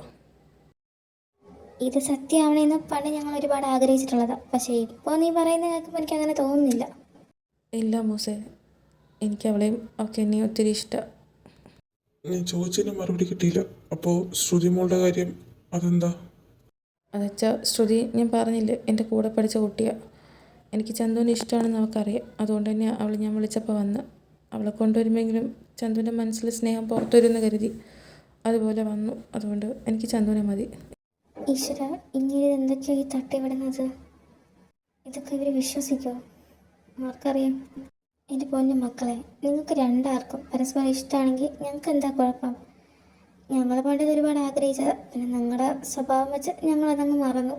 ഇത് സത്യമാവണമെന്ന് പണ്ട് ഞങ്ങൾ ഒരുപാട് ആഗ്രഹിച്ചിട്ടുള്ളതാണ്. പക്ഷേ ഇപ്പോൾ നീ പറയുന്നത് കേൾക്കുമ്പോൾ എനിക്ക് അങ്ങനെ തോന്നുന്നില്ല. ഇല്ല മൂസേ, എനിക്ക് അവളെയും അവൾക്ക് എന്നെയും ഒത്തിരി ഇഷ്ടമാണ്. ഞാൻ ചോദിച്ചതിന് മറുപടി കിട്ടിയില്ല. അപ്പോൾ ശ്രുതി മോളുടെ കാര്യം അതെന്താ? അതച്ചാ, ശ്രുതി ഞാൻ പറഞ്ഞില്ലേ, എൻ്റെ കൂടെ പഠിച്ച കുട്ടിയാണ്. എനിക്ക് ചന്തുവിനെ ഇഷ്ടമാണെന്ന് അവൾക്കറിയാം. അതുകൊണ്ട് തന്നെ അവൾ ഞാൻ വിളിച്ചപ്പോൾ വന്ന്. അവളെ കൊണ്ടുവരുമെങ്കിലും ചന്തുവിൻ്റെ മനസ്സിൽ സ്നേഹം പുറത്തു വരുമെന്ന് കരുതി അതുപോലെ വന്നു. അതുകൊണ്ട് എനിക്ക് ചന്തുവിനെ മതി. ഈശ്വര, ഇങ്ങനെ എന്തൊക്കെയാണ് ഈ തട്ടിവിടുന്നത്? ഇതൊക്കെ ഇവർ വിശ്വസിക്കുമോ? ആർക്കറിയാം. എൻ്റെ പൊന്നു മക്കളെ, നിങ്ങൾക്ക് രണ്ടാർക്കും പരസ്പരം ഇഷ്ടമാണെങ്കിൽ ഞങ്ങൾക്ക് എന്താ കുഴപ്പം? ഞങ്ങൾ പണ്ടത് ഒരുപാട് ആഗ്രഹിച്ചത്. പിന്നെ നിങ്ങളുടെ സ്വഭാവം വെച്ച് ഞങ്ങളതങ്ങ് മറന്നു.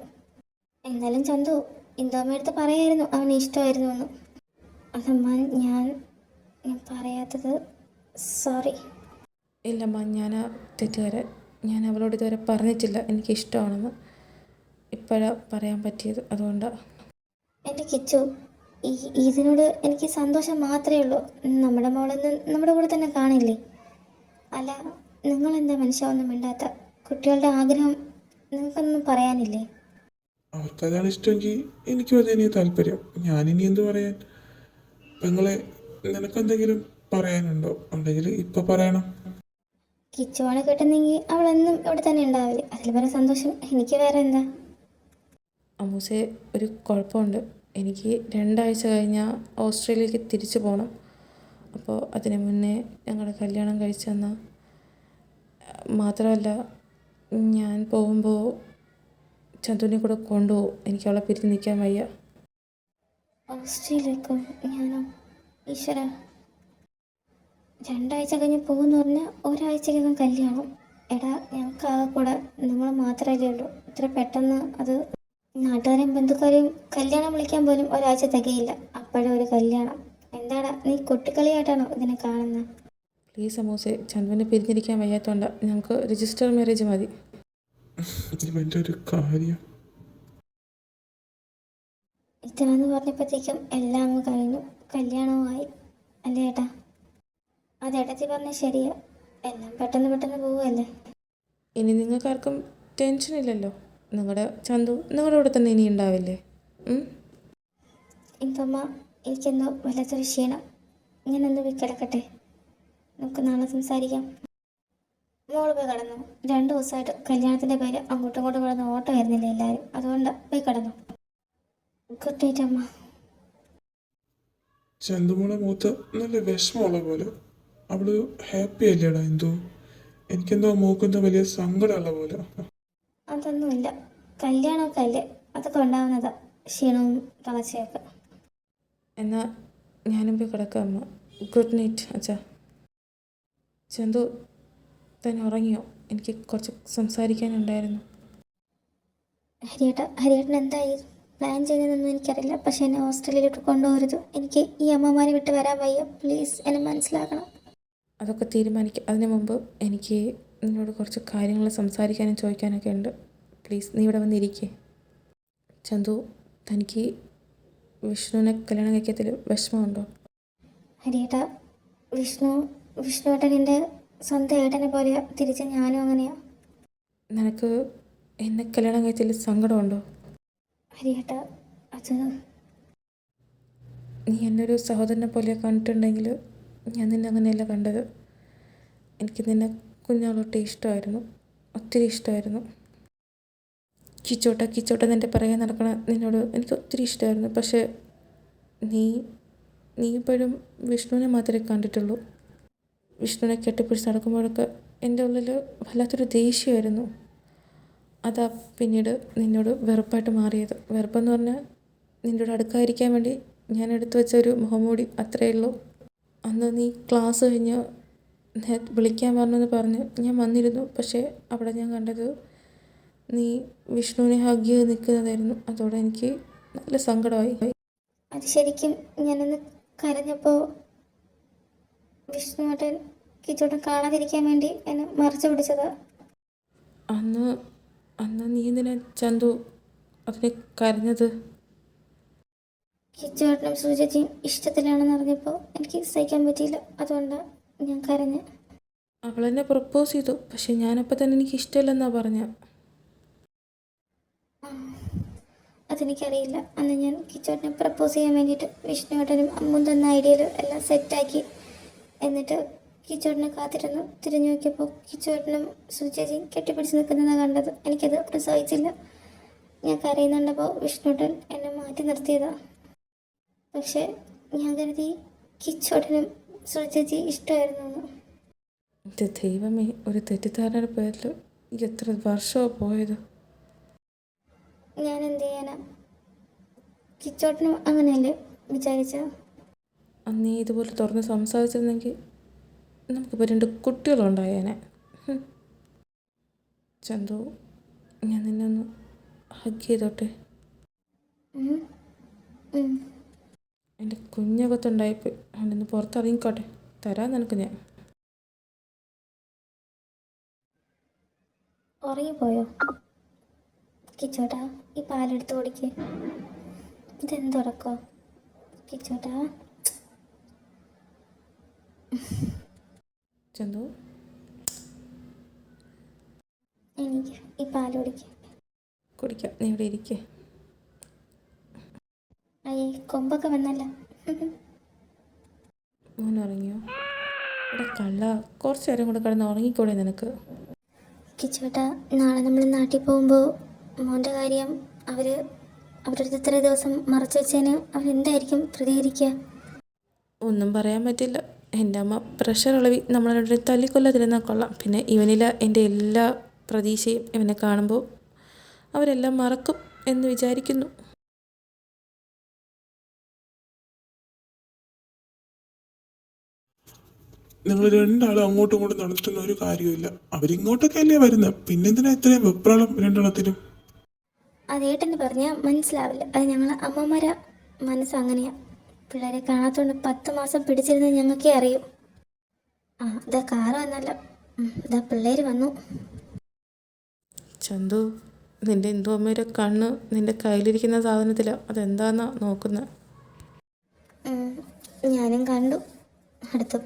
എന്നാലും ചന്തു, ഇന്ദോമ്മയടുത്ത് പറയായിരുന്നു അവന് ഇഷ്ടമായിരുന്നു എന്ന്. അതമ്മ, ഞാൻ പറയാത്തത് സോറി. ഇല്ലമ്മ, ഞാൻ ആ തെറ്റുകാരൻ. ഞാൻ അവളോട് ഇതുവരെ പറഞ്ഞിട്ടില്ല എനിക്കിഷ്ടമാണെന്ന്. ഇപ്പോഴാണ് പറയാൻ പറ്റിയത്, അതുകൊണ്ടാണ്. എൻ്റെ കിച്ചു, ഇതിനോട് എനിക്ക് സന്തോഷം മാത്രമേ ഉള്ളൂ. നമ്മുടെ മോളൊന്നും നമ്മുടെ കൂടെ തന്നെ കാണില്ലേ? അല്ല, നിങ്ങളെന്താ മനുഷ്യ ഒന്നും മിണ്ടാത്ത? കുട്ടികളുടെ ആഗ്രഹം നിങ്ങൾക്കൊന്നും പറയാനില്ലേ? അവർക്കതാണ് ഇഷ്ടമെങ്കിൽ എനിക്കും അതിനെ താല്പര്യം. ഞാനിനി എന്ത് പറയാൻ? പെങ്ങളെ, നിനക്കെന്തെങ്കിലും പറയാനുണ്ടോ? ഉണ്ടെങ്കിൽ ഇപ്പം പറയണം. കിച്ചുവാണ് കിട്ടുന്നെങ്കിൽ അവളെന്നും ഇവിടെ തന്നെ ഉണ്ടാവില്ലേ? അതിൽ വേറെ സന്തോഷം എനിക്ക് വേറെ എന്താ? അമ്മൂസേ, ഒരു കുഴപ്പമുണ്ട്. എനിക്ക് 2 ആഴ്ച കഴിഞ്ഞാൽ ഓസ്ട്രേലിയയിലേക്ക് തിരിച്ചു പോകണം. അപ്പോൾ അതിന് മുന്നേ ഞങ്ങളുടെ കല്യാണം കഴിച്ചെന്നാൽ മാത്രമല്ല, ഞാൻ പോകുമ്പോൾ ചന്തുവിനെ കൂടെ കൊണ്ടുപോകും. എനിക്ക് അവളെ പിരിഞ്ഞ് നിൽക്കാൻ വയ്യ. ഓസ്ട്രേലിയക്കോ? ഞാനോ? ഈശ്വര, 2 ആഴ്ച കഴിഞ്ഞ് പോകുമെന്ന് പറഞ്ഞാൽ ഒരാഴ്ചക്കകം കല്യാണം. എടാ, ഞങ്ങൾക്ക് ആകെ കൂടെ നിങ്ങൾ മാത്രമല്ലേ ഉള്ളൂ. ഇത്ര പെട്ടെന്ന് അത് നാട്ടുകാരെയും ബന്ധുക്കാരെയും കല്യാണം വിളിക്കാൻ പോലും ഒരാഴ്ച തികയില്ല, അപ്പോഴും ഒരു കല്യാണം. എന്താടാ, നീ കുട്ടിക്കളിയായിട്ടാണോ ഇതിനെ കാണുന്നത്? പ്ലീസ് അമ്മൂസേ, ചന്തുവിനെ പിരിഞ്ഞിരിക്കാൻ വയ്യാത്തതുകൊണ്ട് ഞങ്ങൾക്ക് രജിസ്റ്റർ മാരേജ് മതി. ഇവൻ്റെ ഒരു കാര്യം. ഇതാന്ന് പറഞ്ഞപ്പോഴത്തേക്കും എല്ലാം അങ്ങ് കഴിഞ്ഞു. കല്യാണവുമായി അല്ലേ ഏട്ടാ? അത് ഏട്ടത്തി പറഞ്ഞാൽ ശരിയാ. എല്ലാം പെട്ടെന്ന് പെട്ടെന്ന് പോവുമല്ലേ? ഇനി നിങ്ങൾക്കാർക്കും ടെൻഷനില്ലല്ലോ. നിങ്ങളുടെ ചന്തു നിങ്ങളുടെ കൂടെ തന്നെ ഇനി ഉണ്ടാവില്ലേ? ഇപ്പമ്മ എനിക്കെന്തോ വല്ലാത്തൊരു ക്ഷീണം. ഞാനൊന്ന് പോയി കിടക്കട്ടെ, നമുക്ക് നാളെ സംസാരിക്കാം. മോള് പോയി കിടന്നു. 2 ദിവസമായിട്ട് കല്യാണത്തിൻ്റെ പേര് അങ്ങോട്ടും ഇങ്ങോട്ടും കിടന്ന് ഓട്ടമായിരുന്നില്ല എല്ലാവരും, അതുകൊണ്ട് പോയി കിടന്നു. ഗുഡ് നൈറ്റ് അമ്മ. ചന്തുമോളെ മൂത്ത് നല്ല വിഷമമുള്ള പോലെ. അവള് ഹാപ്പി അല്ലേടാ എന്തോ? എനിക്കെന്തോ മൂക്കെന്തോ വലിയ സങ്കടമുള്ള പോലെ. അതൊന്നുമില്ല, കല്യാണമൊക്കെ അല്ലേ, അതൊക്കെ ഉണ്ടാവുന്നതാ, ക്ഷീണവും തളർച്ചയൊക്കെ. എന്നാൽ ഞാനും പോയി കിടക്കാം അമ്മ. ഗുഡ് നൈറ്റ് അച്ഛാ. ചന്തു തന്നെ ഉറങ്ങിയോ? എനിക്ക് കുറച്ച് സംസാരിക്കാനുണ്ടായിരുന്നു. ഹരിയേട്ടൻ എന്തായി പ്ലാൻ ചെയ്തതെന്നൊന്നും എനിക്കറിയില്ല, പക്ഷെ എന്നെ ഹോസ്റ്റലിലോട്ട് കൊണ്ടുപോകരുത്. എനിക്ക് ഈ അമ്മമാരെ വിട്ട് വരാൻ വയ്യ, പ്ലീസ് എന്നെ മനസ്സിലാക്കണം. അതൊക്കെ തീരുമാനിക്കാം. അതിനു മുമ്പ് എനിക്ക് നിന്നോട് കുറച്ച് കാര്യങ്ങൾ സംസാരിക്കാനും ചോദിക്കാനൊക്കെ ഉണ്ട്. പ്ലീസ് നീ ഇവിടെ വന്നിരിക്കേ. ചന്തു, തനിക്ക് വിഷ്ണുവിനെ കല്യാണം കഴിക്കത്തിൽ വിഷമമുണ്ടോ? ഹരിയേട്ടാ, വിഷ്ണുവേട്ടൻ എൻ്റെ സ്വന്തം ഏട്ടനെ പോലെയാ, തിരിച്ച് ഞാനും അങ്ങനെയാ. നിനക്ക് എന്നെ കല്യാണം കഴിച്ചതിൽ സങ്കടമുണ്ടോ? ഹരിയേട്ടാ, അത് നീ എന്നെ ഒരു സഹോദരനെ പോലെ കണ്ടിട്ടുണ്ടെങ്കിൽ ഞാൻ നിന്നെ അങ്ങനെയല്ല കണ്ടത്. എനിക്ക് നിന്നെ കുഞ്ഞാളൊട്ട് ഇഷ്ടമായിരുന്നു, ഒത്തിരി ഇഷ്ടമായിരുന്നു. കിച്ചോട്ട നിൻ്റെ പിറകെ നടക്കണ നിന്നോട് എനിക്ക് ഒത്തിരി ഇഷ്ടമായിരുന്നു. പക്ഷേ നീ ഇപ്പോഴും വിഷ്ണുവിനെ മാത്രമേ കണ്ടിട്ടുള്ളൂ. വിഷ്ണുവിനെ കെട്ടിപ്പിടിച്ച് നടക്കുമ്പോഴൊക്കെ എൻ്റെ ഉള്ളിൽ വല്ലാത്തൊരു ദേഷ്യമായിരുന്നു. അതാ പിന്നീട് നിന്നോട് വെറുപ്പായിട്ട് മാറിയത്. വെറുപ്പെന്ന് പറഞ്ഞാൽ നിന്നോട് അടുക്കാതിരിക്കാൻ വേണ്ടി ഞാൻ എടുത്തു വെച്ച ഒരു മുഖംമൂടി, അത്രയേ ഉള്ളൂ. അന്ന് നീ ക്ലാസ് കഴിഞ്ഞ് വിളിക്കാൻ പറഞ്ഞെന്ന് പറഞ്ഞ് ഞാൻ വന്നിരുന്നു. പക്ഷേ അവിടെ ഞാൻ കണ്ടത് നീ വിഷ്ണുവിനെ ഹഗ് ചെയ്ത് നിൽക്കുന്നതായിരുന്നു. അതോടെ എനിക്ക് നല്ല സങ്കടമായി. അത് ശരിക്കും ഞാനൊന്ന് കരഞ്ഞപ്പോൾ വിഷ്ണുവേട്ടൻ കിച്ചോട്ടൻ കാണാതിരിക്കാൻ വേണ്ടി എന്നെ മറച്ചു പിടിച്ചതാ. അന്ന് നീ എന്തിനാ ചന്തു അതിനെ കരഞ്ഞത്? കിച്ചോട്ടനും സൂചിയും ഇഷ്ടത്തിലാണെന്ന് അറിഞ്ഞപ്പോൾ എനിക്ക് സഹിക്കാൻ പറ്റിയില്ല, അതുകൊണ്ടാണ് ഞാൻ കരഞ്ഞ്. അവളെന്നെ പ്രപ്പോസ് ചെയ്തു, പക്ഷെ ഞാനപ്പോൾ തന്നെ എനിക്ക് ഇഷ്ടമില്ലെന്നാണ് പറഞ്ഞ. അതെനിക്കറിയില്ല. അന്ന് ഞാൻ കിച്ചോട്ടനെ പ്രപ്പോസ് ചെയ്യാൻ വേണ്ടിയിട്ട് വിഷ്ണുവേട്ടനും അമ്മും തന്ന ഐഡിയയിൽ എല്ലാം സെറ്റാക്കി. എന്നിട്ട് കിച്ചോട്ടനെ കാത്തിരുന്നു. തിരിഞ്ഞു നോക്കിയപ്പോൾ കിച്ചോട്ടനും സൂചിയും കെട്ടിപ്പിടിച്ച് നിൽക്കുന്നതാണ് കണ്ടത്. എനിക്കത് സഹിച്ചില്ല. ഞാൻ കരയുന്നുണ്ടപ്പോൾ വിഷ്ണുവേട്ടൻ എന്നെ മാറ്റി നിർത്തിയതാണ്. പക്ഷെ ഞാൻ കരുതി കിച്ചോട്ടനും സൂചി ഇഷ്ടമായിരുന്നു. എൻ്റെ ദൈവമേ, ഒരു തെറ്റിദ്ധാരണയുടെ പേരിൽ എത്ര വർഷമാണ് പോയത്. ഞാൻ എന്ത് ചെയ്യാനാ? കിച്ചോട്ടനും അങ്ങനെയല്ലേ വിചാരിച്ച? അന്ന് ഇതുപോലെ തുറന്ന് സംസാരിച്ചിരുന്നെങ്കിൽ നമുക്കിപ്പോൾ 2 കുട്ടികളുണ്ടായേനെ. ചന്തു, ഞാൻ നിന്നെ ഒന്ന് ഹഗ് ചെയ്തോട്ടെ? എൻ്റെ കുഞ്ഞകത്തുണ്ടായിപ്പോയി, അവനൊന്ന് പുറത്തിറങ്ങിക്കോട്ടെ. തരാം നിനക്ക് ഞാൻ. ഉറങ്ങിപ്പോയോ കിച്ചോട്ടാ? ഈ പാലെടുത്ത് കുടിക്ക്. ഇതെന്തുറക്കോ കിച്ചോട്ടാ? ചന്തു, എനിക്ക് ഈ പാല് കുടിക്കാം. നീ ഇവിടെ ഇരിക്കേ. അയ്യേ, കൊമ്പൊക്കെ വന്നല്ല. മോനുറങ്ങിയോ? ഇവിടെ കള്ള, കുറച്ച് നേരം കൂടെ കിടന്ന് ഉറങ്ങിക്കൂടെ നിനക്ക്? കിച്ചോട്ടാ, നാളെ നമ്മൾ നാട്ടിൽ പോകുമ്പോൾ മോൻ്റെ കാര്യം അവരുടെ ഇത്ര ദിവസം മറച്ചു വെച്ചതിന് അവരെന്തായിരിക്കും പ്രതികരിക്കുക? ഒന്നും പറയാൻ പറ്റില്ല. എൻ്റെ അമ്മ പ്രഷർ ഇളവി നമ്മളെ തല്ലിക്കൊല്ലാതിരുന്നാൽ കൊള്ളാം. പിന്നെ ഇവനിൽ എൻ്റെ എല്ലാ പ്രതീക്ഷയും ഇവനെ കാണുമ്പോൾ അവരെല്ലാം മറക്കും എന്ന് വിചാരിക്കുന്നു. നിങ്ങൾ രണ്ടാളും അങ്ങോട്ടും ഇങ്ങോട്ടും നടത്തുന്ന ഒരു കാര്യമില്ല. അവരിങ്ങോട്ടൊക്കെ അല്ലേ വരുന്നത്, പിന്നെന്തിനാ ഇത്രയും വെപ്രാളം രണ്ടെണ്ണത്തിനും? അതേട്ടെന്ന് പറഞ്ഞാൽ മനസ്സിലാവില്ല. അത് ഞങ്ങൾ അമ്മമാരെ മനസ്സങ്ങനെയാ. പിള്ളേരെ കാണാത്തോണ്ട് 10 മാസം പിടിച്ചിരുന്നത് ഞങ്ങൾക്കേ അറിയൂ. ഇതാ കാറ് വന്നല്ല, ഇതാ പിള്ളേർ വന്നു. ചന്തു, നിൻ്റെ എന്തോ അമ്മയുടെ കണ്ണ് നിൻ്റെ കയ്യിലിരിക്കുന്ന സാധനത്തിലാണ്. അതെന്താന്നാ നോക്കുന്നത്? ഞാനും കണ്ടു. അടുത്ത്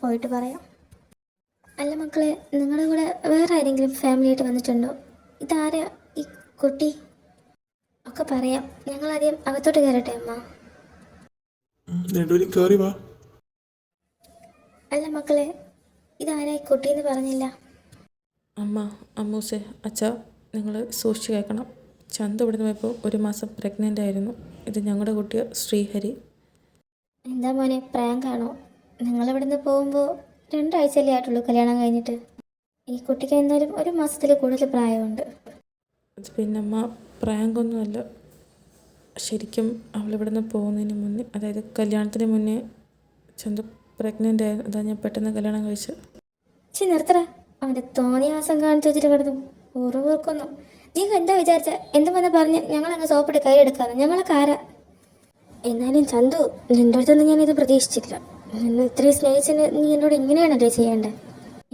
പോയിട്ട് പറയാം. അല്ല മക്കളെ, നിങ്ങളുടെ കൂടെ വേറെ ആരെങ്കിലും ഫാമിലി ആയിട്ട് വന്നിട്ടുണ്ടോ? ഇതാരാ ഈ കുട്ടി ഒക്കെ പറയാം. ഞങ്ങളാദ്യം അകത്തോട്ട് കയറട്ടെ അമ്മ? രണ്ടുപേരും കയറി വാ. അല്ല മക്കളെ, ഇതാരായി കുട്ടിയെന്ന് പറഞ്ഞില്ല? അമ്മ, അമ്മൂസേ, അച്ഛാ, നിങ്ങൾ സൂക്ഷിച്ച് കേൾക്കണം. ചന്തു ഇവിടുന്ന് പോയപ്പോൾ 1 മാസം പ്രഗ്നൻ്റ് ആയിരുന്നു. ഇത് ഞങ്ങളുടെ കുട്ടിയ ശ്രീഹരി. എന്താ മോനെ, പ്രാങ്കാണോ? നിങ്ങളിവിടുന്ന് പോകുമ്പോൾ 2 ആഴ്ചയല്ലേ ആയിട്ടുള്ളൂ കല്യാണം കഴിഞ്ഞിട്ട്. ഈ കുട്ടിക്ക് എന്തായാലും 1 മാസത്തിൽ കൂടുതൽ പ്രായമുണ്ട്. അത് പിന്നെ അമ്മ, പ്രാങ്കൊന്നുമല്ല. ശരിക്കും അവളിവിടുന്ന് പോകുന്നതിന് മുന്നേ, അതായത് കല്യാണത്തിന് മുന്നേ ചന്തു പ്രഗ്നൻ്റ് ആയിരുന്നു. അതാ ഞാൻ പെട്ടെന്ന് കല്യാണം കഴിച്ചത്. നിർത്തറ. അവൻ്റെ തോന്നിയാസം കാണിച്ചു വെച്ചിട്ട് കിടന്നു ഉറവൂർക്കൊന്നു. നീ എന്താ വിചാരിച്ച? എന്തും വന്ന് പറഞ്ഞ് ഞങ്ങളങ്ങ് സോപ്പിട്ട് കൈയെടുക്കാറ്. ഞങ്ങളൊക്കെ ആരാ? എന്നാലും ചന്തു, നിൻ്റെ അടുത്തൊന്നും ഞാനിത് പ്രതീക്ഷിച്ചില്ല. നിന്ന് ഇത്രയും സ്നേഹിച്ചിന് നീ എന്നോട് ഇങ്ങനെയാണല്ലേ ചെയ്യേണ്ടത്?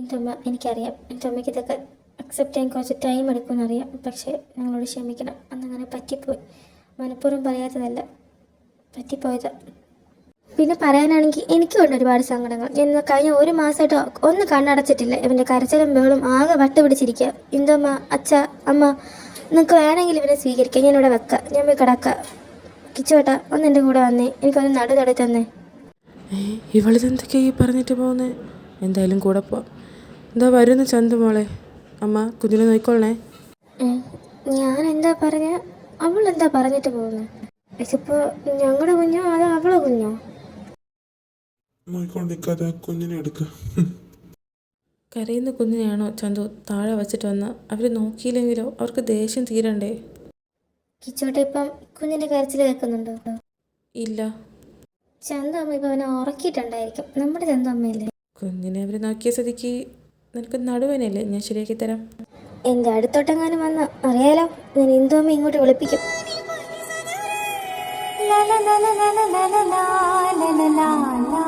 എൻ്റെ അമ്മ, എനിക്കറിയാം എൻ്റെ അമ്മയ്ക്ക് ഇതൊക്കെ അക്സെപ്റ്റ് ചെയ്യാൻ കുറച്ച് ടൈം എടുക്കുമെന്നറിയാം. പക്ഷേ ഞങ്ങളോട് ക്ഷമിക്കണം. അന്നങ്ങനെ പറ്റിപ്പോയി. മനഃപൂർവ്വം പറയാത്തതല്ല, പറ്റിപ്പോയത്. പിന്നെ പറയാനാണെങ്കിൽ എനിക്കുണ്ട് ഒരുപാട് സങ്കടങ്ങൾ. ഞാൻ കഴിഞ്ഞ 1 മാസമായിട്ട് ഒന്ന് കണ്ണടച്ചിട്ടില്ല. ഇവൻ്റെ കരച്ചിലും ബഹളും ആകെ വട്ട് പിടിച്ചിരിക്കുക. എന്തമ്മ, അച്ഛ, അമ്മ, നിങ്ങൾക്ക് വേണമെങ്കിൽ ഇവനെ സ്വീകരിക്കാം. ഞാനിവിടെ വെക്കാം. ഞാൻ പോയി കിടക്കാം. കിച്ചുവേട്ടാ, ഒന്ന് എൻ്റെ കൂടെ വന്നേ. എനിക്കൊന്ന് നടുതടി തന്നേ. ഇവളിതെന്തൊക്കെയാ ഈ പറഞ്ഞിട്ട് പോകുന്നത്? എന്തായാലും കൂടെ പോവാം. എന്താ വരുന്നു ചന്തു മോളെ? അമ്മ, കുഞ്ഞിനെ നോക്കിക്കൊള്ളണേ. ഞാൻ എന്താ പറഞ്ഞ? അവളെന്താ പറഞ്ഞിട്ട് പോകുന്നത്? ഇതിപ്പോൾ ഞങ്ങളുടെ കുഞ്ഞോ അതോ അവളെ കുഞ്ഞോ? നോക്കിക്കൊണ്ടിരിക്കാതെ കുഞ്ഞിനെ എടുക്ക. കരയുന്ന കുഞ്ഞിനെയാണോ ചന്തു താഴെ വെച്ചിട്ട് വന്ന്? അവർ നോക്കിയില്ലെങ്കിലോ? അവർക്ക് ദേഷ്യം തീരണ്ടേ? കിച്ചോട്ടെ, ഇപ്പം കുഞ്ഞിൻ്റെ കരച്ചിൽ കേൾക്കുന്നുണ്ടോ? ഇല്ല. ചന്തു അമ്മ ഇപ്പം അവനെ ഉറക്കിയിട്ടുണ്ടായിരിക്കും. നമ്മുടെ ചന്തു അമ്മയല്ലേ. കുഞ്ഞിനെ അവർ നോക്കിയ സ്ഥിതിക്ക് നിനക്ക് നടുവനല്ലേ ഞാൻ ശരിയാക്കി തരാം. എൻ്റെ അടുത്തോട്ടെങ്ങാനും വന്ന് അറിയാലോ, ഞാൻ ഇന്ദു അമ്മ ഇങ്ങോട്ട് വിളിപ്പിക്കും. la la la la la la la la la la la